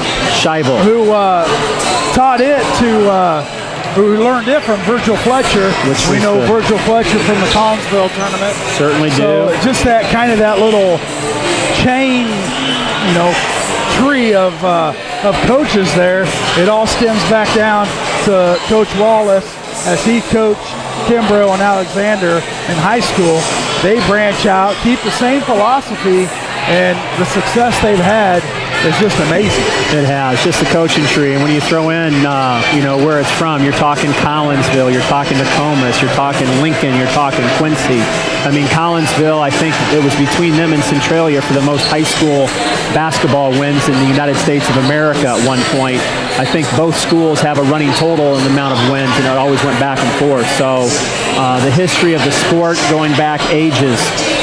who taught it to. Who learned it from Virgil Fletcher, which we know Virgil Fletcher from the Collinsville tournament. Certainly do. So just that kind of that little chain, tree of coaches there. It all stems back down to Coach Wallace as he coached Kimbro and Alexander in high school. They branch out, keep the same philosophy, and the success they've had is just amazing. It has, just the coaching tree. And when you throw in, where it's from, you're talking Collinsville, you're talking Nokomis, you're talking Lincoln, you're talking Quincy. I mean, Collinsville, I think it was between them and Centralia for the most high school basketball wins in the United States of America at one point. I think both schools have a running total in the amount of wins, and it always went back and forth. So the history of the sport going back ages,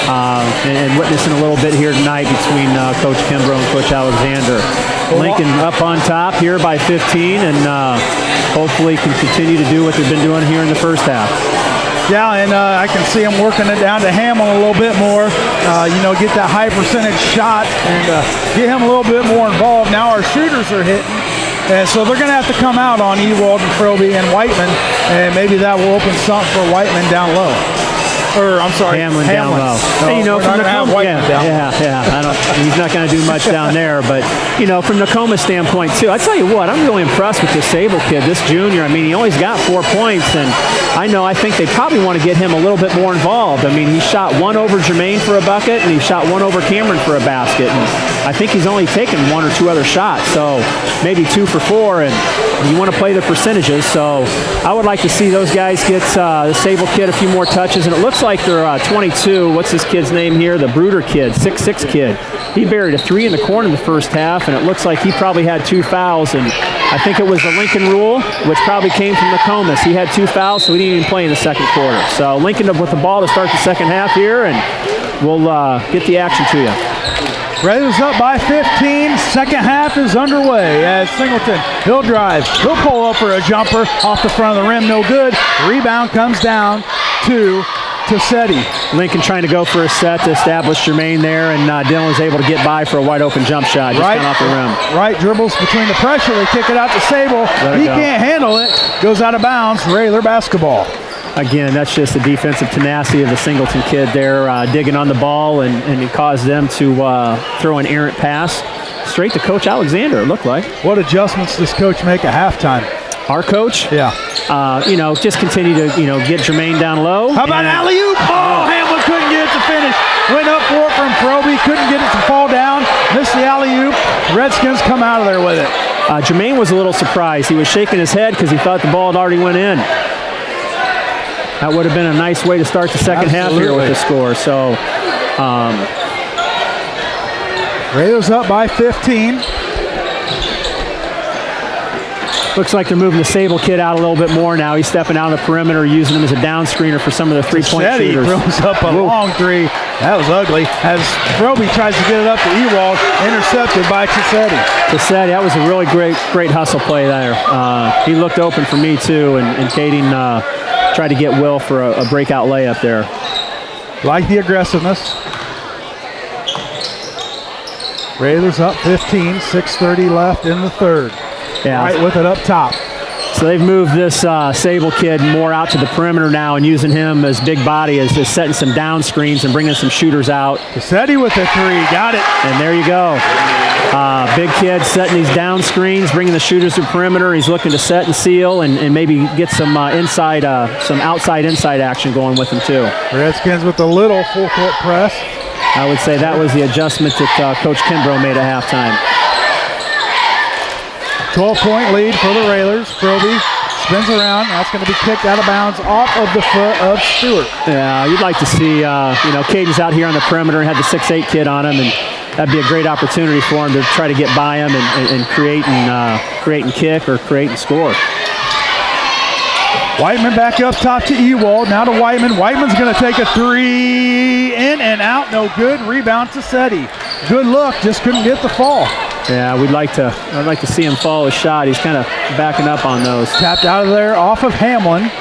and witnessing a little bit here tonight between Coach Kimbro and Coach Alexander. Lincoln up on top here by 15, and hopefully can continue to do what they've been doing here in the first half. Yeah, and I can see them working it down to Hamill a little bit more, get that high percentage shot and get him a little bit more involved. Now our shooters are hitting, and so they're going to have to come out on Ewald and Froby and Whiteman, and maybe that will open something for Whiteman down low. Or, I'm sorry, Hamlin down low. No, from he's not going to do much down there, but, from Nokomis' standpoint, too, I tell you what, I'm really impressed with this Sable kid, this junior. I mean, he only's got 4 points, and I think they probably want to get him a little bit more involved. I mean, he shot one over Jermaine for a bucket, and he shot one over Cameron for a basket. And I think he's only taken 1 or 2 other shots, so maybe 2 for 4, and you want to play the percentages. So I would like to see those guys get the Sable kid a few more touches, and it looks like they're 22. What's this kid's name here? The Bruder kid, 6'6" kid. He buried a 3 in the corner in the first half, and it looks like he probably had 2 fouls, and I think it was the Lincoln rule, which probably came from Nokomis. He had 2 fouls, so he didn't even play in the second quarter. So Lincoln with the ball to start the second half here, and we'll get the action to you. Raiders up by 15. Second half is underway as Singleton, he'll drive. He'll pull up for a jumper off the front of the rim. No good. Rebound comes down to Seti. Lincoln trying to go for a set to establish Jermaine there, and Dylan was able to get by for a wide open jump shot just right off the rim. Right, dribbles between the pressure. They kick it out to Sable. He can't handle it. Goes out of bounds. Raider basketball. Again, that's just the defensive tenacity of the Singleton kid there, digging on the ball, and it caused them to throw an errant pass straight to Coach Alexander, it looked like. What adjustments does Coach make at halftime? Our coach? Yeah. Just continue to, get Jermaine down low. How about alley-oop? Oh, Hamlin couldn't get it to finish. Went up for it from Froby, couldn't get it to fall down. Missed the alley-oop. Redskins come out of there with it. Jermaine was a little surprised. He was shaking his head because he thought the ball had already went in. That would have been a nice way to start the second half here with the score. So, Raiders up by 15. Looks like they're moving the Sable kid out a little bit more now. He's stepping out on the perimeter, using him as a down screener for some of the three-point shooters. Throws up a long three. That was ugly. As Roby tries to get it up to Ewald, intercepted by Cassetti. That was a really great hustle play there. He looked open for me too, and Kading tried to get Will for a breakout layup there. Like the aggressiveness. Raiders up 15, 6:30 left in the third. Yeah. Right with it up top. So they've moved this Sable kid more out to the perimeter now and using him as big body as setting some down screens and bringing some shooters out. Cassetti with the three, got it. And there you go. Big kid setting these down screens, bringing the shooters to the perimeter. He's looking to set and seal and maybe get some outside-inside action going with him too. Redskins with a little full-court press. I would say that was the adjustment that Coach Kimbro made at halftime. 12-point lead for the Railers. Kirby spins around. That's going to be kicked out of bounds off of the foot of Stewart. Yeah, you'd like to see, Caden's out here on the perimeter and had the 6'8" kid on him, and that'd be a great opportunity for him to try to get by him and create and kick or create and score. Whiteman back up top to Ewald. Now to Whiteman. Whiteman's going to take a three. In and out. No good. Rebound to Seti. Good look. Just couldn't get the fall. Yeah, I'd like to see him follow a shot. He's kind of backing up on those. Tapped out of there off of Hamlin.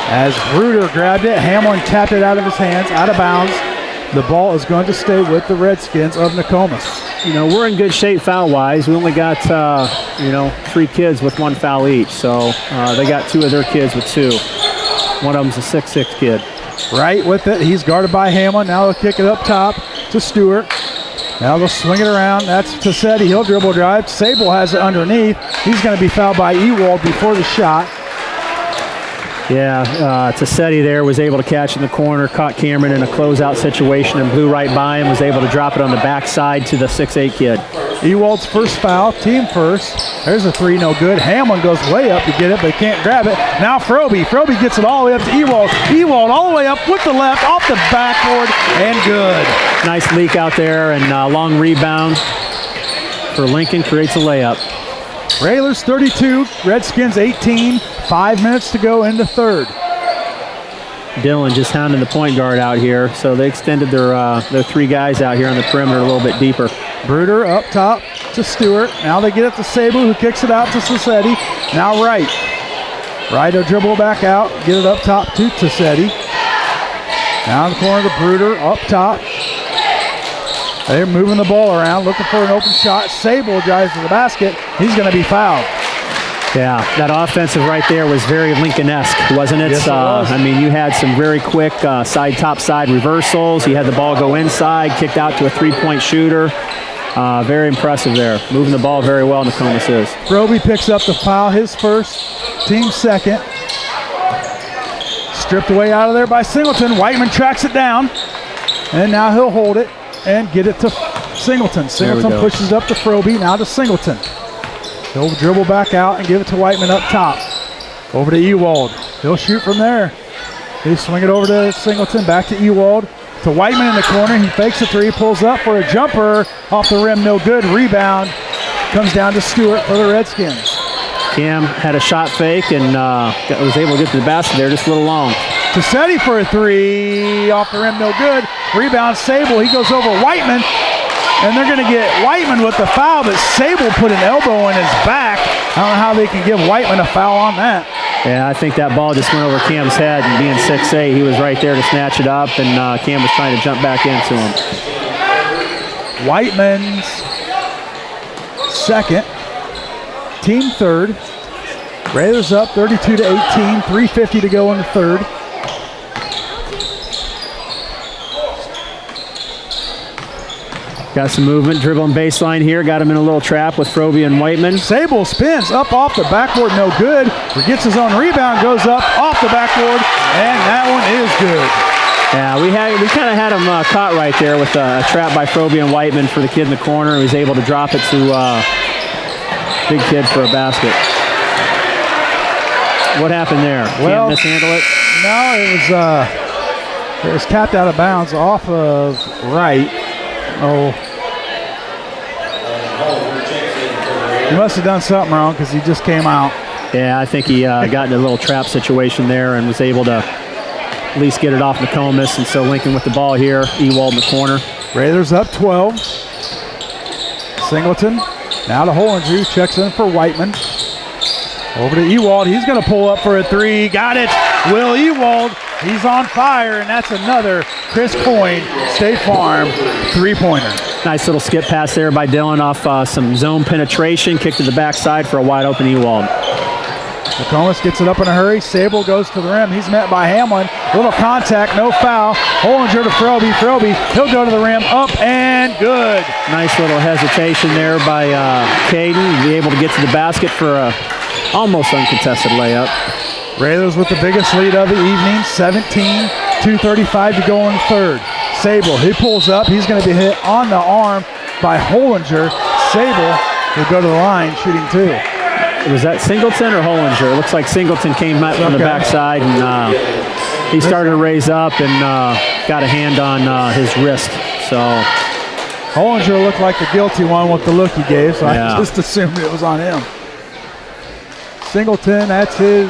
As Bruder grabbed it, Hamlin tapped it out of his hands, out of bounds. the ball is going to stay with the Redskins of Nokomis. You know, we're in good shape foul-wise. We only got, 3 kids with 1 foul each. So they got 2 of their kids with 2. One of them's a 6'6" kid. Right with it. He's guarded by Hamlin. Now they'll kick it up top to Stewart. Now they'll swing it around. That's Tassetti. He'll dribble drive. Sable has it underneath. He's going to be fouled by Ewald before the shot. Yeah, Tassetti there was able to catch in the corner, caught Cameron in a closeout situation and blew right by him, was able to drop it on the backside to the 6'8" kid. Ewald's first foul, team first. There's a 3, no good. Hamlin goes way up to get it, but can't grab it. Now Froby gets it all the way up to Ewald. Ewald all the way up with the left, off the backboard, and good. Nice leak out there, and long rebound for Lincoln, creates a layup. Railers 32, Redskins 18. 5 minutes to go in the third. Dillon just hounding the point guard out here, so they extended their 3 guys out here on the perimeter a little bit deeper. Bruder up top to Stewart. Now they get it to Sable, who kicks it out to Tassetti. Now Wright. Wright will dribble back out, get it up top to Tassetti. Now in the corner to Bruder, up top. They're moving the ball around, looking for an open shot. Sable drives to the basket. He's going to be fouled. Yeah, that offensive right there was very Lincoln-esque, wasn't it? Yes, it was. I mean, you had some very quick side-top-side reversals. You had the ball go inside, kicked out to a 3-point shooter. Very impressive there. Moving the ball very well, Nokomis is. Froby picks up the foul, his first, team second. Stripped away out of there by Singleton. Whiteman tracks it down, and now he'll hold it and get it to Singleton. Singleton pushes up to Froby, now to Singleton. He'll dribble back out and give it to Whiteman up top. Over to Ewald. He'll shoot from there. They swing it over to Singleton, back to Ewald. To Whiteman in the corner. He fakes a 3, pulls up for a jumper. Off the rim, no good. Rebound comes down to Stewart for the Redskins. Cam had a shot fake and was able to get to the basket there, just a little long. Tassetti for a 3. Off the rim, no good. Rebound, Sable. He goes over Whiteman. And they're going to get Whiteman with the foul, but Sable put an elbow in his back. I don't know how they can give Whiteman a foul on that. Yeah, I think that ball just went over Cam's head, and being 6'8", he was right there to snatch it up, and Cam was trying to jump back into him. Whiteman's second, team third. Raiders up 32-18, 3:50 to go in the third. Got some movement, dribbling baseline here. Got him in a little trap with Froby and Whiteman. Sable spins up off the backboard, no good. Gets his own rebound, goes up off the backboard, and that one is good. Yeah, we kind of had him caught right there with a trap by Froby and Whiteman for the kid in the corner. He was able to drop it to big kid for a basket. What happened there? Well, Can't mishandle it? No, it was tapped out of bounds off of right. Oh. He must have done something wrong because he just came out. Yeah, I think he got in a little trap situation there and was able to at least get it off Nokomis. And so Lincoln with the ball here, Ewald in the corner. Raiders up 12. Singleton now to Hollinger, checks in for Whiteman. Over to Ewald, he's going to pull up for a 3. Got it, Will Ewald. He's on fire, and that's another Chris Coyne, State Farm, 3-pointer. Nice little skip pass there by Dillon off some zone penetration. Kick to the backside for a wide open Ewald. Nokomis gets it up in a hurry. Sable goes to the rim. He's met by Hamlin. Little contact, no foul. Hollinger to Froby. Froby, he'll go to the rim, up and good. Nice little hesitation there by Caden. Be able to get to the basket for a almost uncontested layup. Raiders with the biggest lead of the evening, 17, 2:35 to go in the third. Sable, he pulls up. He's going to be hit on the arm by Hollinger. Sable will go to the line, shooting 2. Was that Singleton or Hollinger? It looks like Singleton came out from the backside, and he started to raise up and got a hand on his wrist. So Hollinger looked like the guilty one with the look he gave, so yeah. I just assumed it was on him. Singleton, that's his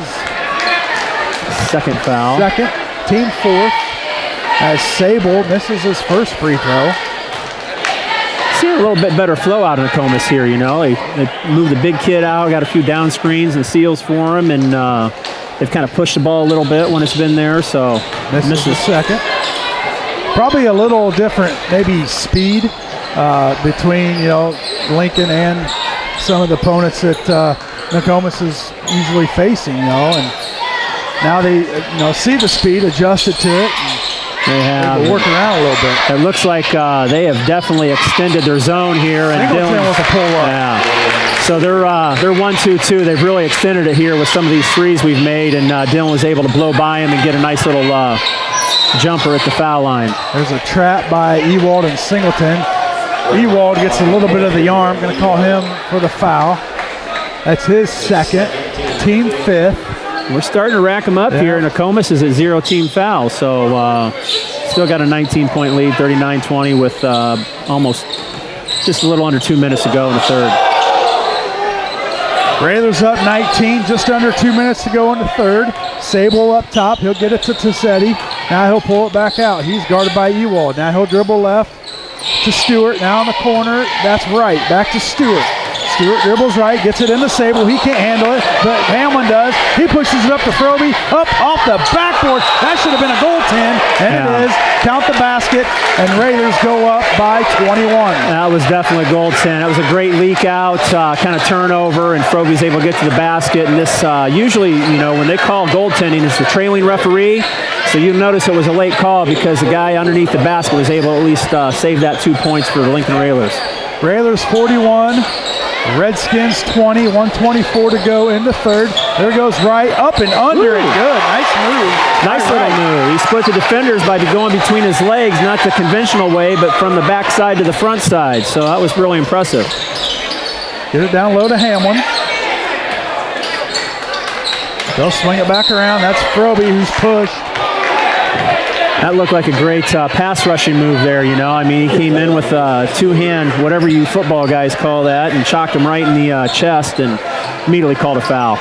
second foul. Second, team fourth, as Sable misses his first free throw. See a little bit better flow out of Nokomis here, you know. They moved the big kid out, got a few down screens and seals for him, and they've kind of pushed the ball a little bit when it's been there, so misses the second. Probably a little different, maybe speed between, you know, Lincoln and some of the opponents that Nokomis is usually facing, you know, and now they, you know, see the speed, adjusted to it. They have work around a little bit. It looks like they have definitely extended their zone here, and Singleton with a pull up. Yeah. So they're 1-2-2. They've really extended it here with some of these threes we've made, and Dylan was able to blow by him and get a nice little jumper at the foul line. There's a trap by Ewald and Singleton. Ewald gets a little bit of the arm. Going to call him for the foul. That's his second, team fifth. We're starting to rack them up here. Nokomis is at 0 team fouls, so still got a 19-point lead, 39-20 with almost just a little under 2 minutes to go in the third. Railers up 19, just under 2 minutes to go in the third. Sable up top, he'll get it to Tassetti. Now he'll pull it back out. He's guarded by Ewald. Now he'll dribble left to Stewart. Now in the corner, that's right, back to Stewart. Stewart dribbles right, gets it into Sable. He can't handle it, but Hamlin does. He pushes it up to Froby, up off the backboard. That should have been a goaltend, and it is. Count the basket, and Raiders go up by 21. That was definitely a goaltend. That was a great leak out, kind of turnover, and Froby's able to get to the basket. And this usually, you know, when they call goaltending, it's the trailing referee. So you notice it was a late call because the guy underneath the basket was able to at least save that 2 points for the Lincoln Railers. Railers 41. Redskins 20, 124 to go in the third. There goes right, up and under, and good. Nice move. Nice little move. He split the defenders by going between his legs, not the conventional way, but from the back side to the front side. So that was really impressive. Get it down low to Hamlin. They'll swing it back around. That's Froby who's pushed. That looked like a great pass rushing move there, you know. I mean, he came in with two-hand, whatever you football guys call that, and chalked him right in the chest and immediately called a foul.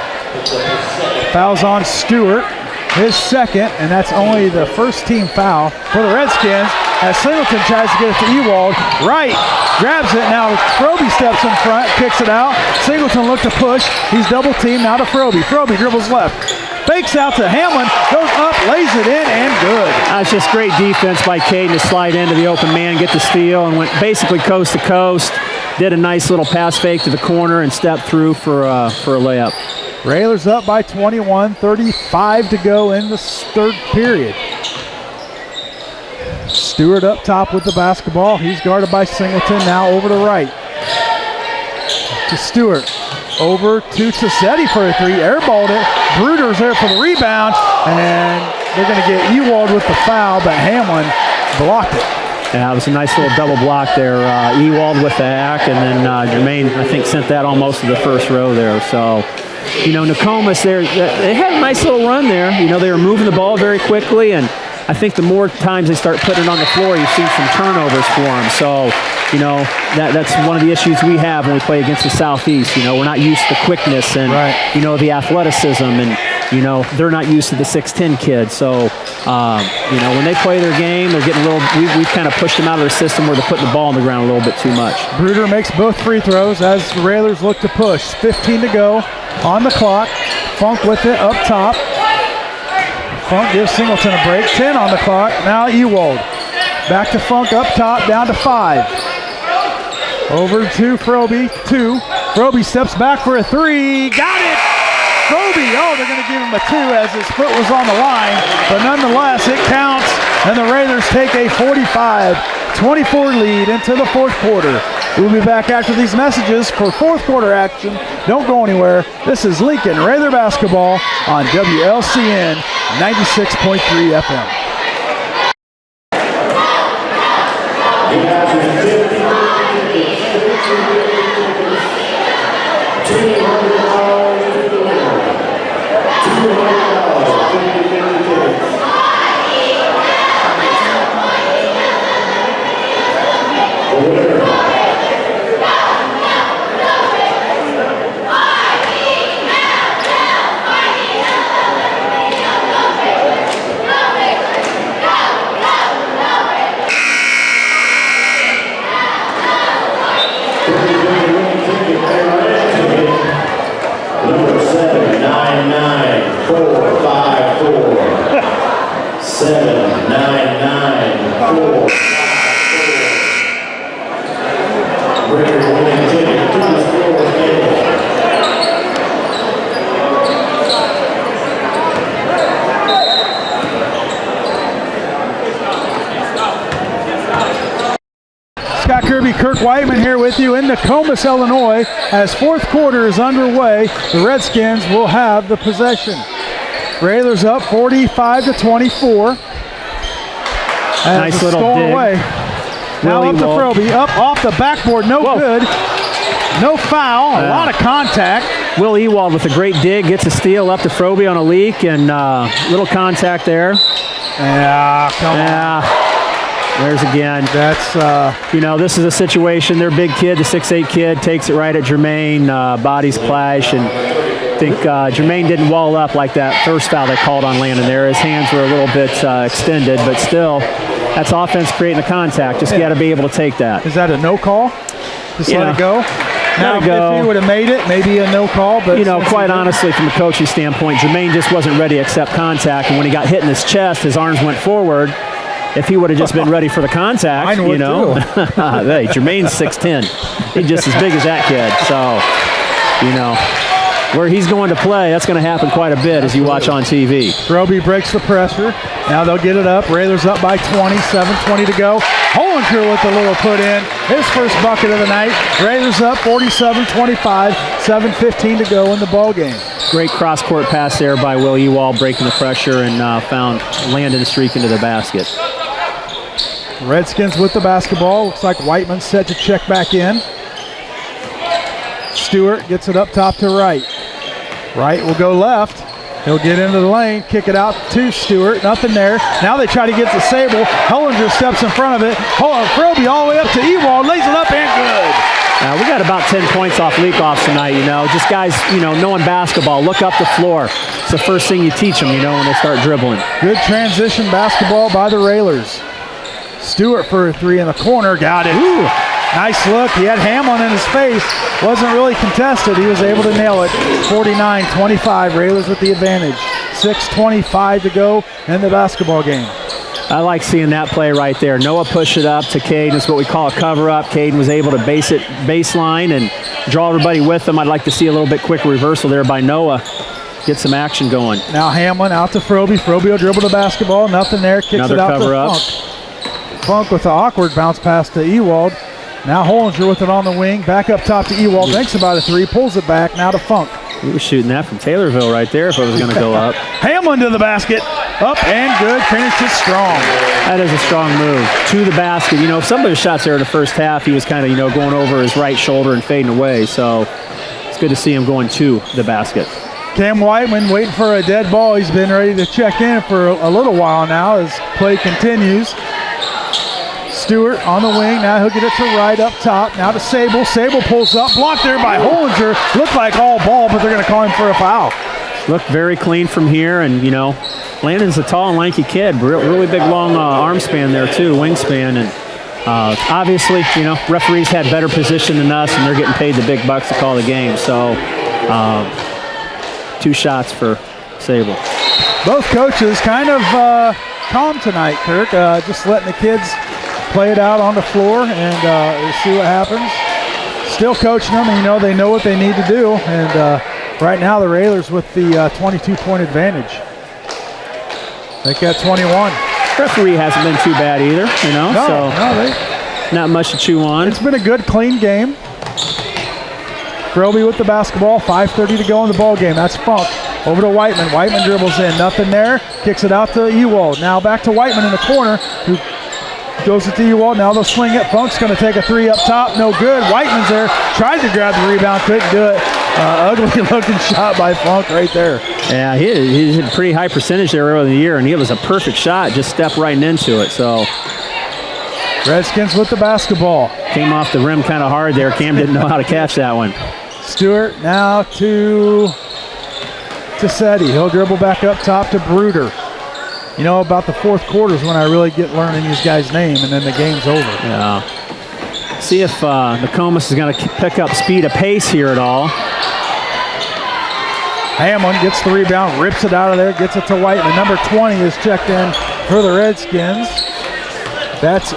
Foul's on Stewart, his second, and that's only the first team foul for the Redskins as Singleton tries to get it to Ewald. Right, grabs it, now Froby steps in front, kicks it out. Singleton looked to push, he's double teamed, now to Froby. Froby dribbles left. Fakes out to Hamlin, goes up, lays it in, and good. That's just great defense by Caden to slide into the open man, get the steal, and went basically coast to coast. Did a nice little pass fake to the corner and stepped through for a layup. Railers up by 21, 35 to go in the third period. Stewart up top with the basketball. He's guarded by Singleton, now over to right. To Stewart. Over to Tassetti for a three, airballed it. Bruder's there for the rebound, and they're going to get Ewald with the foul, but Hamlin blocked it. Yeah, it was a nice little double block there. Ewald with the hack, and then Jermaine, I think, sent that almost to the first row there. So, you know, Nokomis, they had a nice little run there. You know, they were moving the ball very quickly, and I think the more times they start putting it on the floor, you see some turnovers for them. So, you know, that's one of the issues we have when we play against the Southeast. You know, we're not used to the quickness and, you know, the athleticism, and, you know, they're not used to the 6'10 kids. So, you know, when they play their game, they're getting a little, we've kind of pushed them out of their system where they're putting the ball on the ground a little bit too much. Bruder makes both free throws as the Railers look to push. 15 to go on the clock. Funk with it up top. Funk gives Singleton a break. 10 on the clock. Now Ewald. Back to Funk up top, down to 5. Over to Froby, 2. Froby steps back for a 3. Got it! Froby, oh, they're going to give him a 2 as his foot was on the line. But nonetheless, it counts, and the Raiders take a 45-24 lead into the fourth quarter. We'll be back after these messages for fourth quarter action. Don't go anywhere. This is Lincoln Raider basketball on WLCN 96.3 FM. 7, 9, 9, 4, 5, 4. Breaker winning ticket to the scorer's table. Scott Kirby, Kirk Whiteman here with you in Nokomis, Illinois. As fourth quarter is underway, the Redskins will have the possession. Railers up 45-24. Nice little dig. Away. Now up to Froby, up off the backboard, no good. No foul, a lot of contact. Will Ewald with a great dig, gets a steal up to Froby on a leak, and little contact there. Yeah, come on. There's again. That's, you know, this is a situation, their big kid, the 6'8" kid, takes it right at Jermaine, bodies clash, and I think Jermaine didn't wall up like that first foul they called on Landon there. His hands were a little bit extended, but still, that's offense creating the contact. Just got to be able to take that. Is that a no call? Just let it go? Now, if he would have made it, maybe a no call. But you know, quite honestly, from a coaching standpoint, Jermaine just wasn't ready to accept contact, and when he got hit in his chest, his arms went forward. If he would have just been ready for the contact, you know. Hey, Jermaine's 6'10". He's just as big as that kid. So, you know, where he's going to play, that's going to happen quite a bit as you watch on TV. Froby breaks the pressure. Now they'll get it up. Railers up by 20, 7:20 to go. Hollinger with the little put in. His first bucket of the night. Railers up 47-25, 7:15 to go in the ball game. Great cross-court pass there by Will Ewald, breaking the pressure and found Landon a streak into the basket. Redskins with the basketball. Looks like Whiteman set to check back in. Stewart gets it up top to Wright. Wright will go left. He'll get into the lane, kick it out to Stewart. Nothing there. Now they try to get to Sable. Hollinger steps in front of it. Froby all the way up to Ewald. Lays it up and good. We got about 10 points off leak-offs tonight, you know. Just guys, you know, knowing basketball. Look up the floor. It's the first thing you teach them, you know, when they start dribbling. Good transition basketball by the Railers. Stewart for a three in the corner. Got it. Ooh. Nice look. He had Hamlin in his face. Wasn't really contested. He was able to nail it. 49-25. Railers with the advantage. 6:25 to go in the basketball game. I like seeing that play right there. Noah pushed it up to Caden. It's what we call a cover-up. Caden was able to base it baseline and draw everybody with him. I'd like to see a little bit quicker reversal there by Noah. Get some action going. Now Hamlin out to Froby. Froby will dribble the basketball. Nothing there. Kicks Another it out to cover-up. Funk. Funk with the awkward bounce pass to Ewald. Now Hollinger with it on the wing. Back up top to Ewald. Thinks about a three. Pulls it back. Now to Funk. He was shooting that from Taylorville right there if it was going to go up. Hamlin to the basket. Up and good. Finishes strong. That is a strong move. To the basket. You know, some of his shots there in the first half, he was kind of, you know, going over his right shoulder and fading away. So it's good to see him going to the basket. Cam Whiteman waiting for a dead ball. He's been ready to check in for a little while now as play continues. Stewart on the wing. Now he'll get it to Wright up top. Now to Sable. Sable pulls up. Blocked there by Hollinger. Looked like all ball, but they're going to call him for a foul. Looked very clean from here, and, you know, Landon's a tall and lanky kid. Really big, long arm span there, too, wingspan. And obviously, you know, referees had better position than us, and they're getting paid the big bucks to call the game. So 2 shots for Sable. Both coaches kind of calm tonight, Kirk. Just letting the kids play it out on the floor and see what happens. Still coaching them, and, you know, they know what they need to do. And right now the Railers with the 22-point advantage. They got 21. Referee hasn't been too bad either, you know. Not much to chew on. It's been a good, clean game. Kirby with the basketball, 5:30 to go in the ball game. That's Funk. Over to Whiteman. Whiteman dribbles in. Nothing there. Kicks it out to Ewald. Now back to Whiteman in the corner, who goes it to Ewald. Now they'll swing it. Funk's going to take a three up top. No good. Whiteman's there. Tried to grab the rebound. Couldn't do it. Ugly looking shot by Funk right there. Yeah, he had a pretty high percentage there earlier in the year, and it was a perfect shot. Just stepped right into it. So Redskins with the basketball. Came off the rim kind of hard there. Cam didn't know how to catch that one. Stewart now to Setti. He'll dribble back up top to Bruder. You know, about the fourth quarter is when I really get learning these guys' name, and then the game's over. Yeah. See if Nokomis is going to pick up speed of pace here at all. Hamlin gets the rebound, rips it out of there, gets it to Whiteman. Number 20 is checked in for the Redskins. That's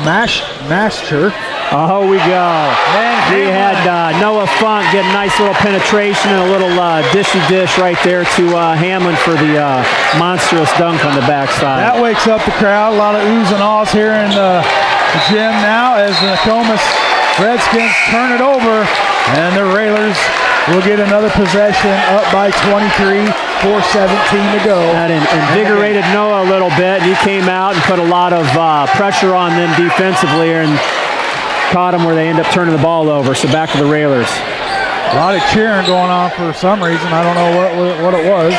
Master. Oh, we go. We had Noah Funk get a nice little penetration and a little dishy dish right there to Hammond for the monstrous dunk on the backside. That wakes up the crowd. A lot of oohs and ahs here in the gym now as the Nokomis Redskins turn it over, and the Railers will get another possession up by 23, 4:17 to go. That invigorated Noah a little bit. He came out and put a lot of pressure on them defensively and caught them where they end up turning the ball over. So back to the Railers. A lot of cheering going on for some reason. I don't know what it was.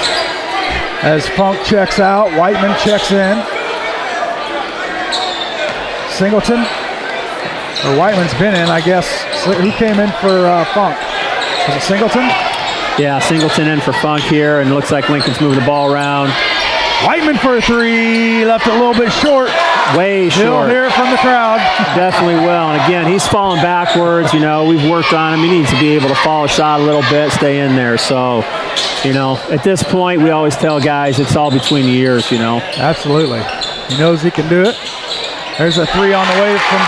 As Funk checks out, Whiteman checks in. Singleton, or Whiteman's been in, I guess. Who came in for Funk? Was it Singleton? Yeah, Singleton in for Funk here, and it looks like Lincoln's moving the ball around. Whiteman for a three, left it a little bit short. Way short. He'll hear it from the crowd. Definitely will. And again, he's falling backwards. You know, we've worked on him. He needs to be able to follow a shot a little bit, stay in there. So, you know, at this point, we always tell guys it's all between the ears, you know. Absolutely. He knows he can do it. There's a three on the way from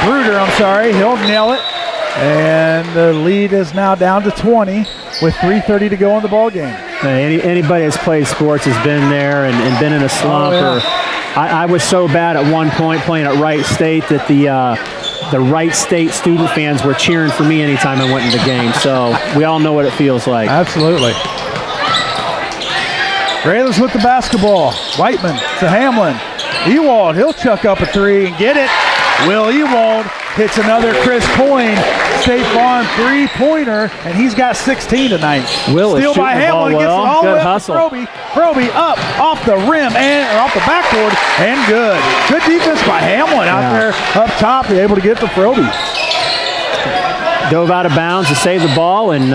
Bruder, I'm sorry. He'll nail it. And the lead is now down to 20 with 3:30 to go in the ball game. Anybody that's played sports has been there and been in a slump. Oh, yeah. I was so bad at one point playing at Wright State that the Wright State student fans were cheering for me anytime I went into the game. So we all know what it feels like. Absolutely. Railers with the basketball. Whiteman to Hamlin. Ewald, he'll chuck up a three and get it. Will Ewald hits another Chris Coyne State Farm three-pointer, and he's got 16 tonight. Will Steal by Hamlin, gets it all the way up to Kirby. Kirby up off the rim and off the backboard, and good. Good defense by Hamlin out there up top, able to get to Froby. Dove out of bounds to save the ball and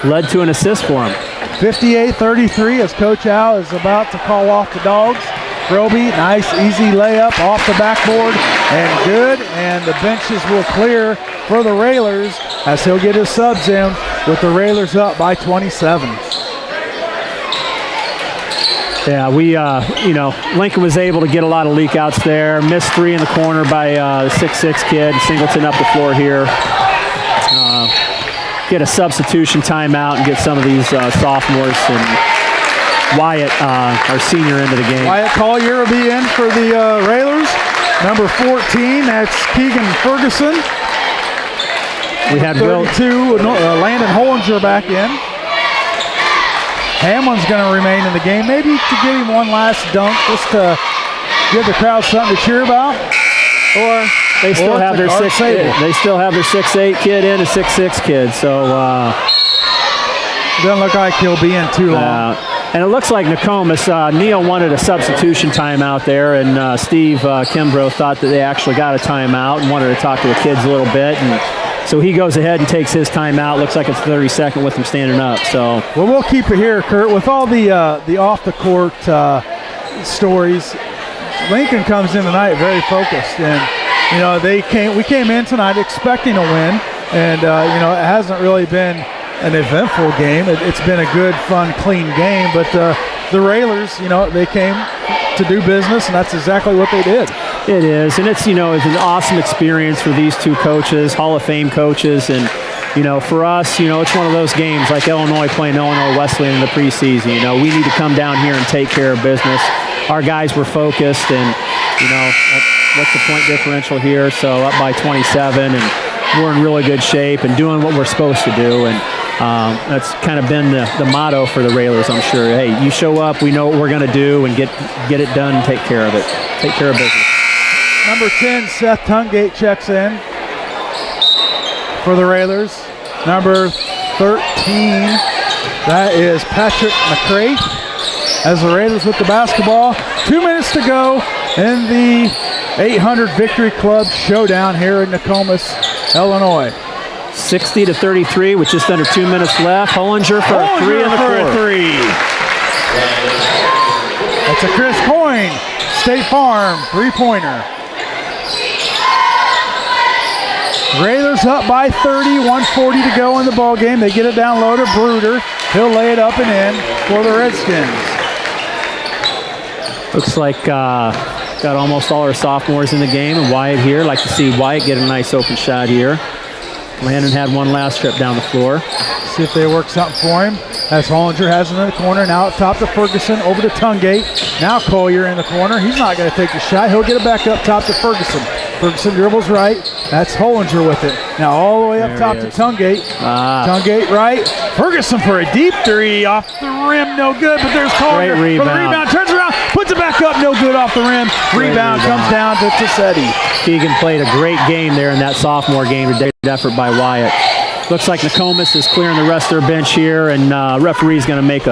led to an assist for him. 58-33 as Coach Al is about to call off the Dogs. Froby, nice easy layup off the backboard and good, and the benches will clear for the Railers as he'll get his subs in with the Railers up by 27. Yeah, you know, Lincoln was able to get a lot of leak outs there. Missed three in the corner by the 6'6" kid. Singleton up the floor here. Get a substitution timeout and get some of these sophomores and Wyatt, our senior, into the game. Wyatt Collier will be in for the Railers. Number 14, that's Keegan Ferguson. We had 32, Landon Hollinger back in. Hamlin's going to remain in the game, maybe to get him one last dunk just to give the crowd something to cheer about. Or they still have their 6'8" kid and a 6'6" kid, so doesn't look like he'll be in too long. And it looks like Nokomis, Neil wanted a substitution timeout there, and Steve Kimbro thought that they actually got a timeout and wanted to talk to the kids a little bit. And so he goes ahead and takes his timeout. Looks like it's 32nd with him standing up. So well, we'll keep it here, Kurt. With all the off-the-court stories, Lincoln comes in tonight very focused, and you know we came in tonight expecting a win, and you know it hasn't really been an eventful game. It's been a good, fun, clean game, but the Railers, you know, they came to do business, and that's exactly what they did. It is, and it's, you know, it's an awesome experience for these two coaches, Hall of Fame coaches, and you know, for us, you know, it's one of those games like Illinois playing Illinois Wesleyan in the preseason. You know, we need to come down here and take care of business. Our guys were focused, and you know, what's the point differential here? So up by 27, and we're in really good shape and doing what we're supposed to do. And that's kind of been the motto for the Railers, I'm sure. Hey, you show up, we know what we're going to do, and get it done and take care of it. Take care of business. Number 10, Seth Tungate checks in for the Railers. Number 13, that is Patrick McCray. As the Railers with the basketball, 2 minutes to go in the 800 Victory Club showdown here in Nokomis, Illinois. 60-33 with just under 2 minutes left. Hollinger for a three in the fourth. That's a Chris Coyne, State Farm three-pointer. Railers up by 30, 1:40 to go in the ball game. They get it down low to Bruder. He'll lay it up and in for the Redskins. Looks like got almost all our sophomores in the game, and Wyatt here. Like to see Wyatt get a nice open shot here. Landon had one last trip down the floor. See if they work something for him. As Hollinger has him in the corner. Now up top to Ferguson, over to Tungate. Now Collier in the corner. He's not going to take the shot. He'll get it back up top to Ferguson. Ferguson dribbles right. That's Hollinger with it. Now all the way up top to Tungate. Tungate right. Ferguson for a deep three off the rim. No good, but there's Collier. Great rebound. For the rebound. Turns around. Puts it back up. No good off the rim. Rebound comes down to Tassetti. Keegan played a great game there in that sophomore game. Great effort by Wyatt. Looks like Nokomis is clearing the rest of their bench here, and referee's going to make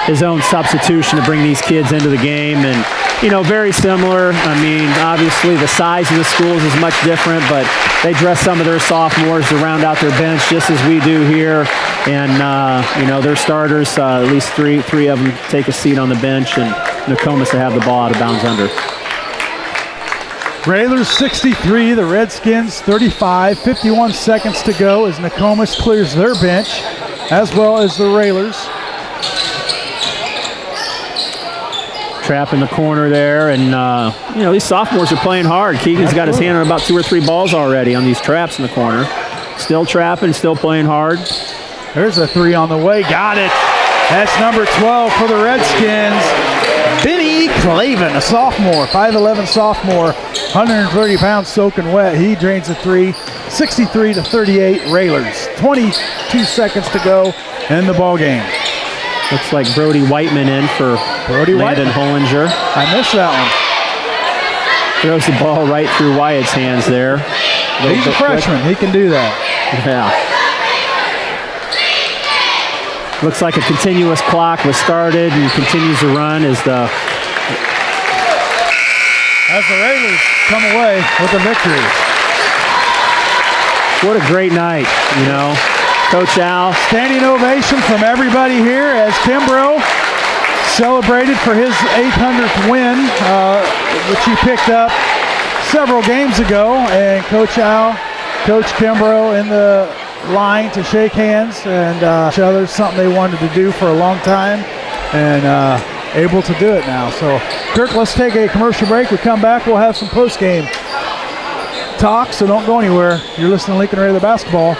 his own substitution to bring these kids into the game. And, you know, very similar. I mean, obviously the size of the schools is much different, but they dress some of their sophomores to round out their bench just as we do here. And, you know, their starters, at least three of them take a seat on the bench, and Nokomis to have the ball out of bounds under. Railers 63, the Redskins 35, 51 seconds to go as Nokomis clears their bench, as well as the Railers. Trap in the corner there, and you know, these sophomores are playing hard. Keegan's got his hand on about 2 or 3 balls already on these traps in the corner. Still trapping, still playing hard. There's a three on the way, got it. That's number 12 for the Redskins. Benny Clavin, a sophomore, 5'11 sophomore, 130 pounds soaking wet. He drains a three, 63-38 Railers. 22 seconds to go in the ball game. Looks like Brody Whiteman in for Landon Hollinger. I missed that one. Throws the ball right through Wyatt's hands there. He's a freshman, he can do that. Yeah. Looks like a continuous clock was started and continues to run as the Railers come away with a victory. What a great night, you know. Coach Al. Standing ovation from everybody here as Kimbro celebrated for his 800th win, which he picked up several games ago. And Coach Al, Coach Kimbro in the line to shake hands and each other, something they wanted to do for a long time, and able to do it now. So, Kirk, let's take a commercial break. We come back, we'll have some post-game talk, so don't go anywhere. You're listening to Lincoln Raider Basketball,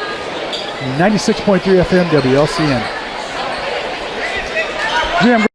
96.3 FM WLCN. Jim.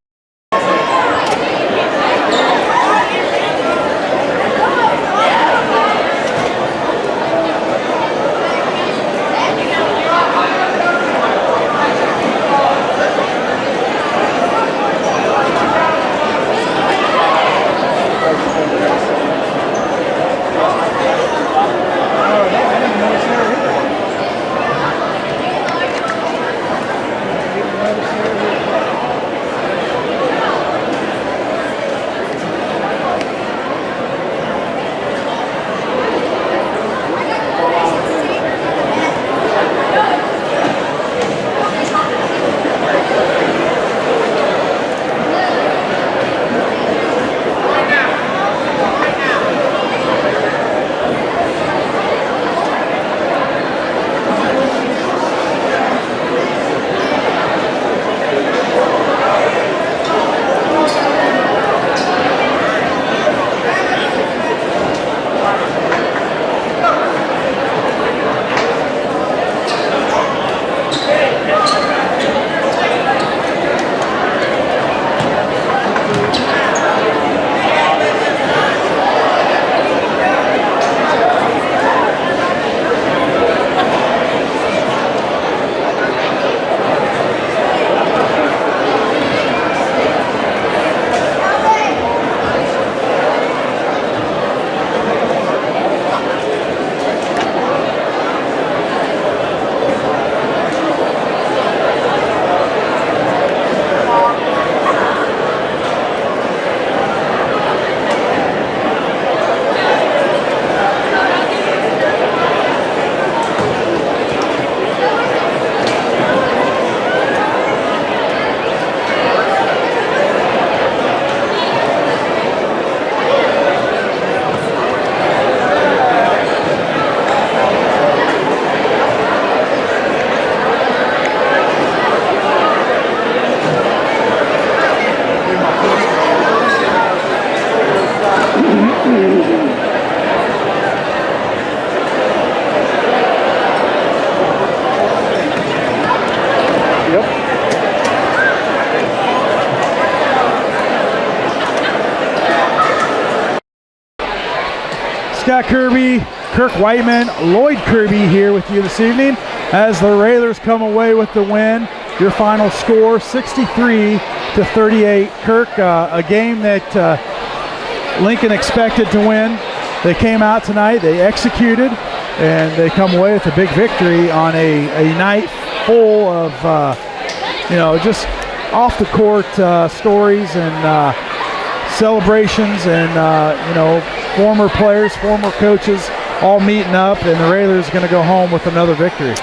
Scott Kirby, Kirk Whiteman, Lloyd Kirby here with you this evening as the Railers come away with the win. Your final score, 63-38. Kirk, a game that Lincoln expected to win. They came out tonight, they executed, and they come away with a big victory on a night full of, just off the court stories and celebrations and, former players, former coaches all meeting up, and the Railers going to go home with another victory.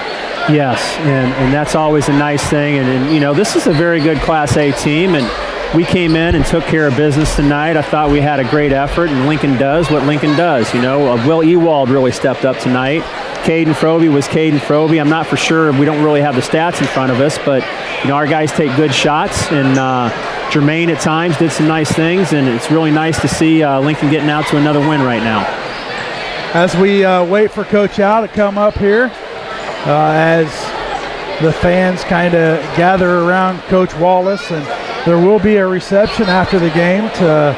Yes, and that's always a nice thing. And this is a very good Class A team, and we came in and took care of business tonight. I thought we had a great effort, and Lincoln does what Lincoln does. Will Ewald really stepped up tonight. Caden Froby was Caden Froby. I'm not for sure. We don't really have the stats in front of us, but, our guys take good shots, and Jermaine at times did some nice things, and it's really nice to see Lincoln getting out to another win right now. As we wait for Coach Al to come up here, as the fans kind of gather around Coach Wallace, and there will be a reception after the game to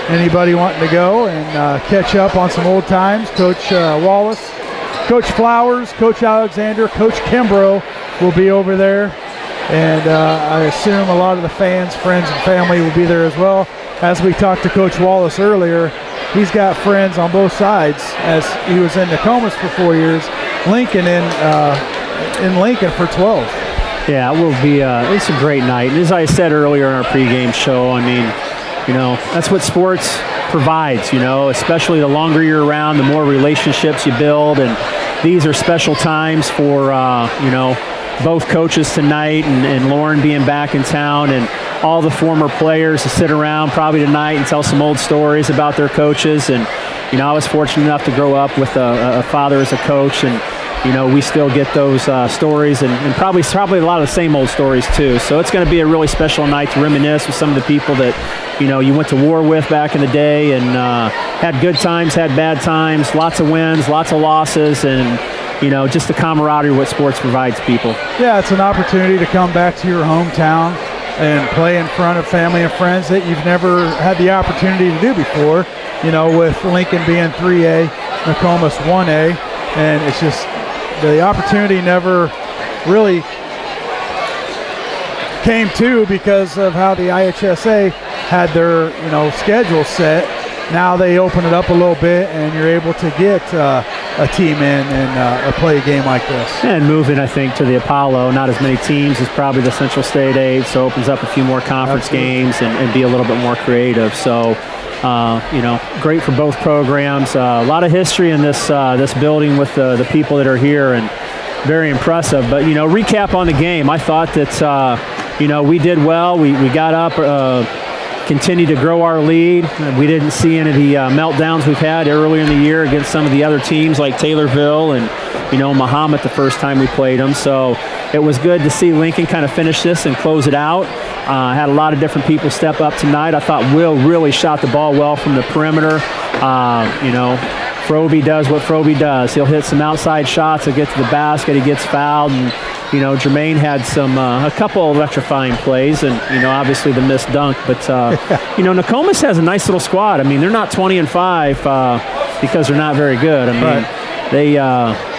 anybody wanting to go and catch up on some old times. Coach Wallace, Coach Flowers, Coach Alexander, Coach Kimbro will be over there, and I assume a lot of the fans, friends, and family will be there as well. As we talked to Coach Wallace earlier, he's got friends on both sides, as he was in Nokomis for 4 years, Lincoln in Lincoln for 12. Yeah, it will be. It's a great night. And as I said earlier in our pregame show, that's what sports provides. Especially the longer you're around, the more relationships you build, and these are special times for both coaches tonight, and Lauren being back in town, and all the former players to sit around probably tonight and tell some old stories about their coaches. And I was fortunate enough to grow up with a father as a coach, and we still get those stories, and probably a lot of the same old stories too. So it's going to be a really special night to reminisce with some of the people that you went to war with back in the day, and had good times, had bad times, lots of wins, lots of losses, and just the camaraderie what sports provides people. Yeah, it's an opportunity to come back to your hometown and play in front of family and friends that you've never had the opportunity to do before, with Lincoln being 3A, Nokomis 1A, and it's just the opportunity never really came to because of how the IHSA had their, schedule set. Now they open it up a little bit, and you're able to get a team in and play a game like this. And moving, I think, to the Apollo, not as many teams as probably the Central State 8, so opens up a few more conference games and be a little bit more creative. So, great for both programs. A lot of history in this building with the people that are here, and very impressive. But, recap on the game, I thought that, we did well. We got up, continued to grow our lead. We didn't see any of the meltdowns we've had earlier in the year against some of the other teams like Taylorville and, Mahomet the first time we played them. So it was good to see Lincoln kind of finish this and close it out. Had a lot of different people step up tonight. I thought Will really shot the ball well from the perimeter. Froby does what Froby does. He'll hit some outside shots. He'll get to the basket. He gets fouled. And, Jermaine had a couple electrifying plays, and, obviously the missed dunk. But, Nokomis has a nice little squad. They're not 20-5 because they're not very good. They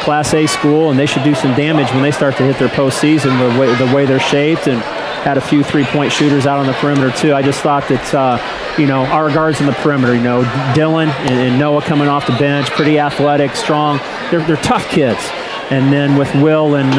Class A school, and they should do some damage when they start to hit their postseason the way they're shaped, and had a few three-point shooters out on the perimeter too. I just thought that, our guards on the perimeter, Dylan and Noah coming off the bench, pretty athletic, strong. They're tough kids. And then with Will and,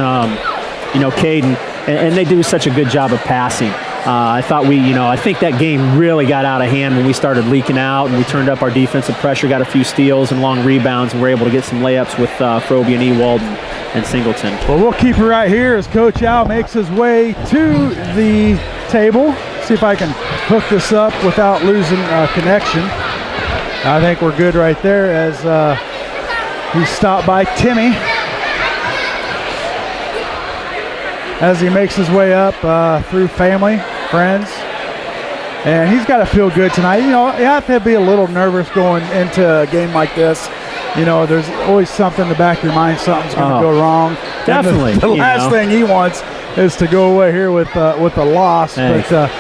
Caden, and they do such a good job of passing. I thought I think that game really got out of hand when we started leaking out, and we turned up our defensive pressure, got a few steals and long rebounds, and were able to get some layups with Froby and Ewald and Singleton. Well, we'll keep it right here as Coach Al makes his way to the table. See if I can hook this up without losing connection. I think we're good right there as he stopped by Timmy as he makes his way up through family, friends. And he's got to feel good tonight. You have to be a little nervous going into a game like this. There's always something in the back of your mind, something's going to go wrong. Definitely. The last thing he wants is to go away here with a loss. Hey. But,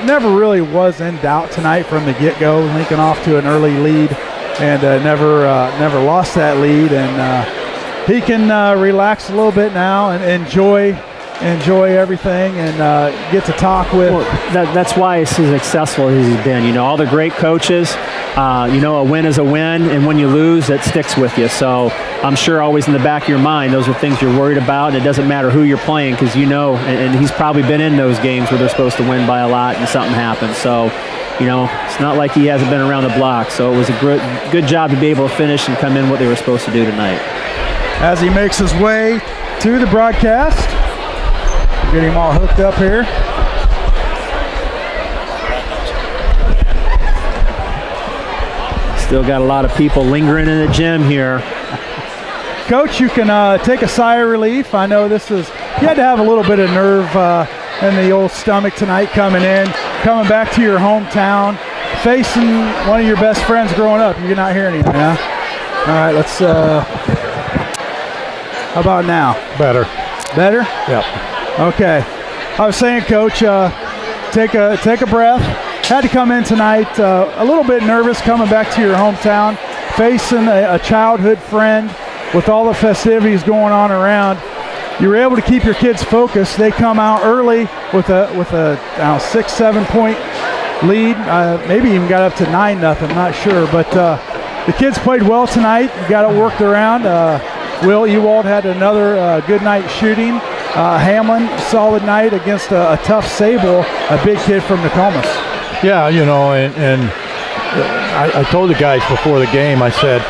never really was in doubt tonight from the get-go. Lincoln off to an early lead. and never lost that lead. And he can relax a little bit now and enjoy everything and get to talk with. Well, that's why he's as successful as he's been. You know, all the great coaches, a win is a win, and when you lose, it sticks with you. So I'm sure always in the back of your mind, those are things you're worried about, and it doesn't matter who you're playing because and he's probably been in those games where they're supposed to win by a lot and something happens. So, it's not like he hasn't been around the block. So it was a good job to be able to finish and come in what they were supposed to do tonight. As he makes his way to the broadcast, get him all hooked up here. Still got a lot of people lingering in the gym here. Coach, you can take a sigh of relief. I know you had to have a little bit of nerve in the old stomach tonight coming back to your hometown, facing one of your best friends growing up. You're not here anymore, huh? All right, let's, how about now? Better. Better? Yep. Okay. I was saying, Coach, take a breath. Had to come in tonight a little bit nervous coming back to your hometown, facing a childhood friend with all the festivities going on around. You were able to keep your kids focused. They come out early with a 6-7 point lead. Maybe even got up to 9-0. Not sure, but the kids played well tonight. You got it worked around. Will Ewald had another good night shooting. Hamlin, solid night against a tough Sable, a big kid from Nokomis. Yeah, and I told the guys before the game, I said,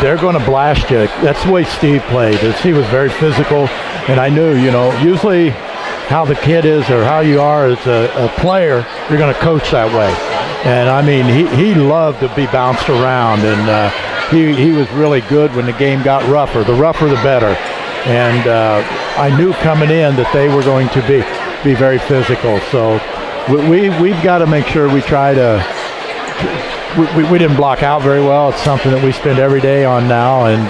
they're going to blast you. That's the way Steve played. He was very physical, and I knew, usually how the kid is or how you are as a player, you're going to coach that way. And, I mean, he loved to be bounced around, and he was really good when the game got rougher. The rougher, the better. And I knew coming in that they were going to be very physical. So we've got to make sure we try to we didn't block out very well. It's something that we spend every day on now. And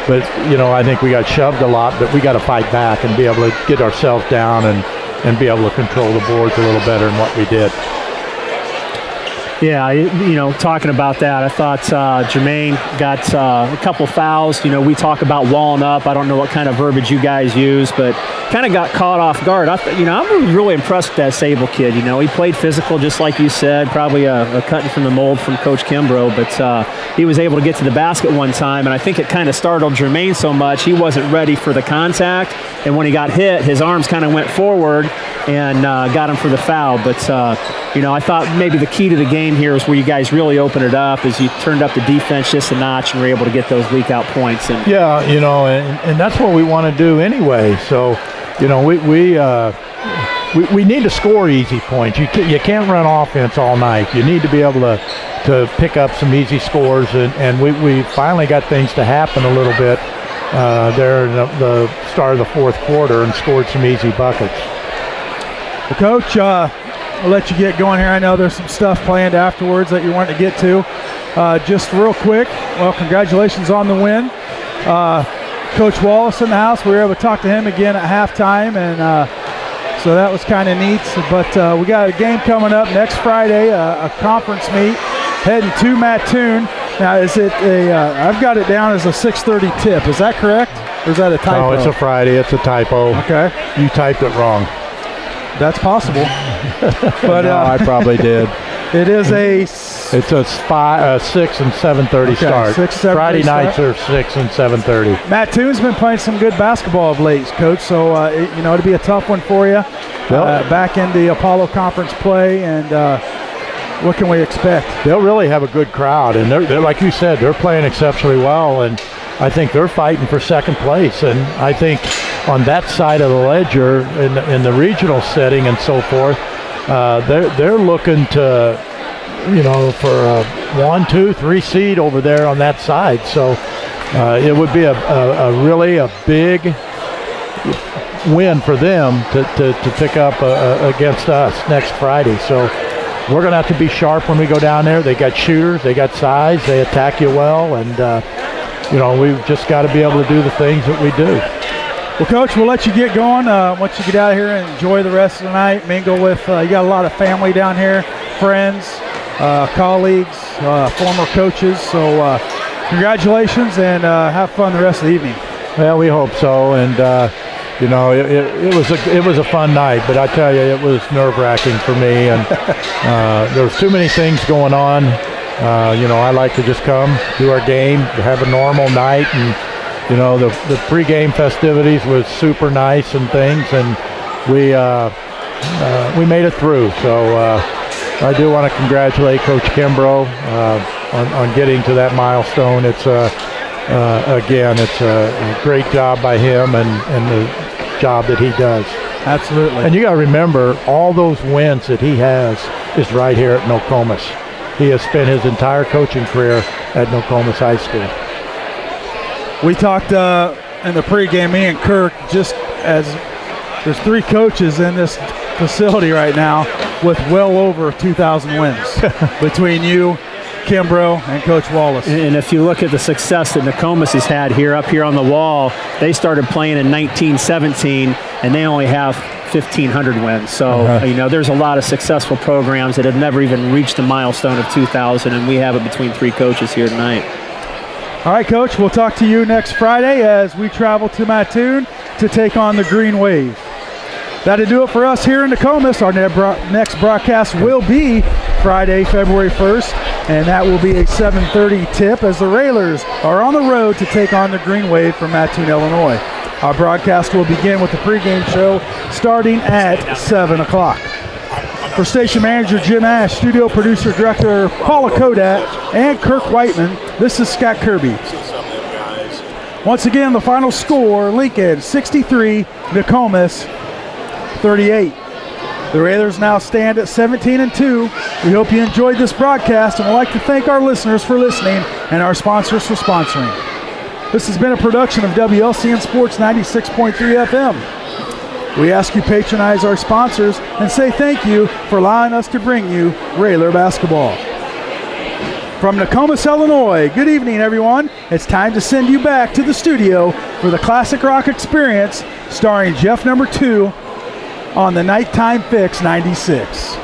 but I think we got shoved a lot, but we got to fight back and be able to get ourselves down and be able to control the boards a little better than what we did. Yeah, talking about that, I thought Jermaine got a couple fouls. We talk about walling up. I don't know what kind of verbiage you guys use, but kind of got caught off guard. I'm really impressed with that Sable kid. He played physical, just like you said, probably a cutting from the mold from Coach Kimbro, but he was able to get to the basket one time, and I think it kind of startled Jermaine so much he wasn't ready for the contact, and when he got hit, his arms kind of went forward and got him for the foul. But, I thought maybe the key to the game here is where you guys really opened it up is you turned up the defense just a notch and were able to get those leak out points. And yeah, and that's what we want to do anyway. So, we need to score easy points. You can't run offense all night. You need to be able to pick up some easy scores, and we finally got things to happen a little bit there in the start of the fourth quarter and scored some easy buckets. Well, Coach, I'll let you get going here. I know there's some stuff planned afterwards that you want to get to. Just real quick, well, congratulations on the win. Coach Wallace in the house. We were able to talk to him again at halftime, and so that was kind of neat. But we got a game coming up next Friday, a conference meet, heading to Mattoon. Now, is it I've got it down as a 6:30 tip. Is that correct? Or is that a typo? No, it's a Friday. It's a typo. Okay. You typed it wrong. That's possible. But no, I probably did. It is It's a 6 and 7:30 start. 6, 7:30 Friday nights start. are 6 and 7:30. Mattoon's been playing some good basketball of late, Coach. So it'll be a tough one for you. Back in the Apollo Conference play, and what can we expect? They'll really have a good crowd, and they're like you said, they're playing exceptionally well, and I think they're fighting for second place. And I think on that side of the ledger, in the regional setting and so forth, they're looking to, for a 1, 2, 3 seed over there on that side. So it would be a really big win for them to pick up against us next Friday. So we're going to have to be sharp when we go down there. They got shooters, they got size, they attack you well, and we've just got to be able to do the things that we do. Well, Coach, we'll let you get going. Once you get out of here and enjoy the rest of the night, mingle with, you got a lot of family down here, friends. colleagues, former coaches. So congratulations, and have fun the rest of the evening. Well, we hope so, and it was a fun night, but I tell you, it was nerve-wracking for me, and there was too many things going on. I like to just come, do our game, have a normal night, and the pregame festivities was super nice and things, and we made it through. So I do want to congratulate Coach Kimbro on getting to that milestone. It's it's a great job by him and the job that he does. Absolutely. And you got to remember, all those wins that he has is right here at Nokomis. He has spent his entire coaching career at Nokomis High School. We talked in the pregame, me and Kirk, just as there's 3 coaches in this facility right now with well over 2,000 wins between you, Kimbro, and Coach Wallace. And if you look at the success that Nokomis has had up here on the wall, they started playing in 1917, and they only have 1,500 wins. So, there's a lot of successful programs that have never even reached the milestone of 2,000, and we have it between 3 coaches here tonight. All right, Coach, we'll talk to you next Friday as we travel to Mattoon to take on the Green Wave. That'll do it for us here in Nokomis. Our next broadcast will be Friday, February 1st, and that will be a 7:30 tip as the Railers are on the road to take on the Green Wave from Mattoon, Illinois. Our broadcast will begin with the pregame show starting at 7 o'clock. For station manager Jim Ash, studio producer director Paula Kodat, and Kirk Whiteman, this is Scott Kirby. Once again, the final score, Lincoln 63, Nokomis 38. The Railers now stand at 17-2. We hope you enjoyed this broadcast, and would like to thank our listeners for listening and our sponsors for sponsoring. This has been a production of WLCN Sports 96.3 FM. We ask you patronize our sponsors and say thank you for allowing us to bring you Railer basketball. From Nokomis, Illinois, good evening, everyone. It's time to send you back to the studio for the Classic Rock Experience, starring Jeff number 2 on the Nighttime Fix 96.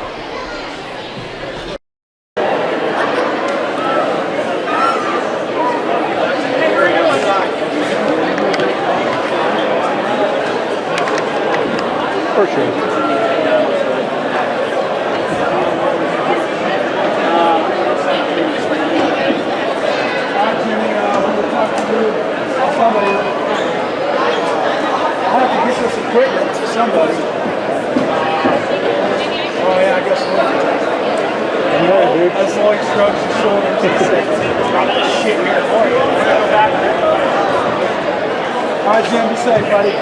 For sure. Somebody. Oh yeah, I guess so. That's all he shrugs his shoulders and says, probably shit here for you. All right, Jim, be safe, buddy.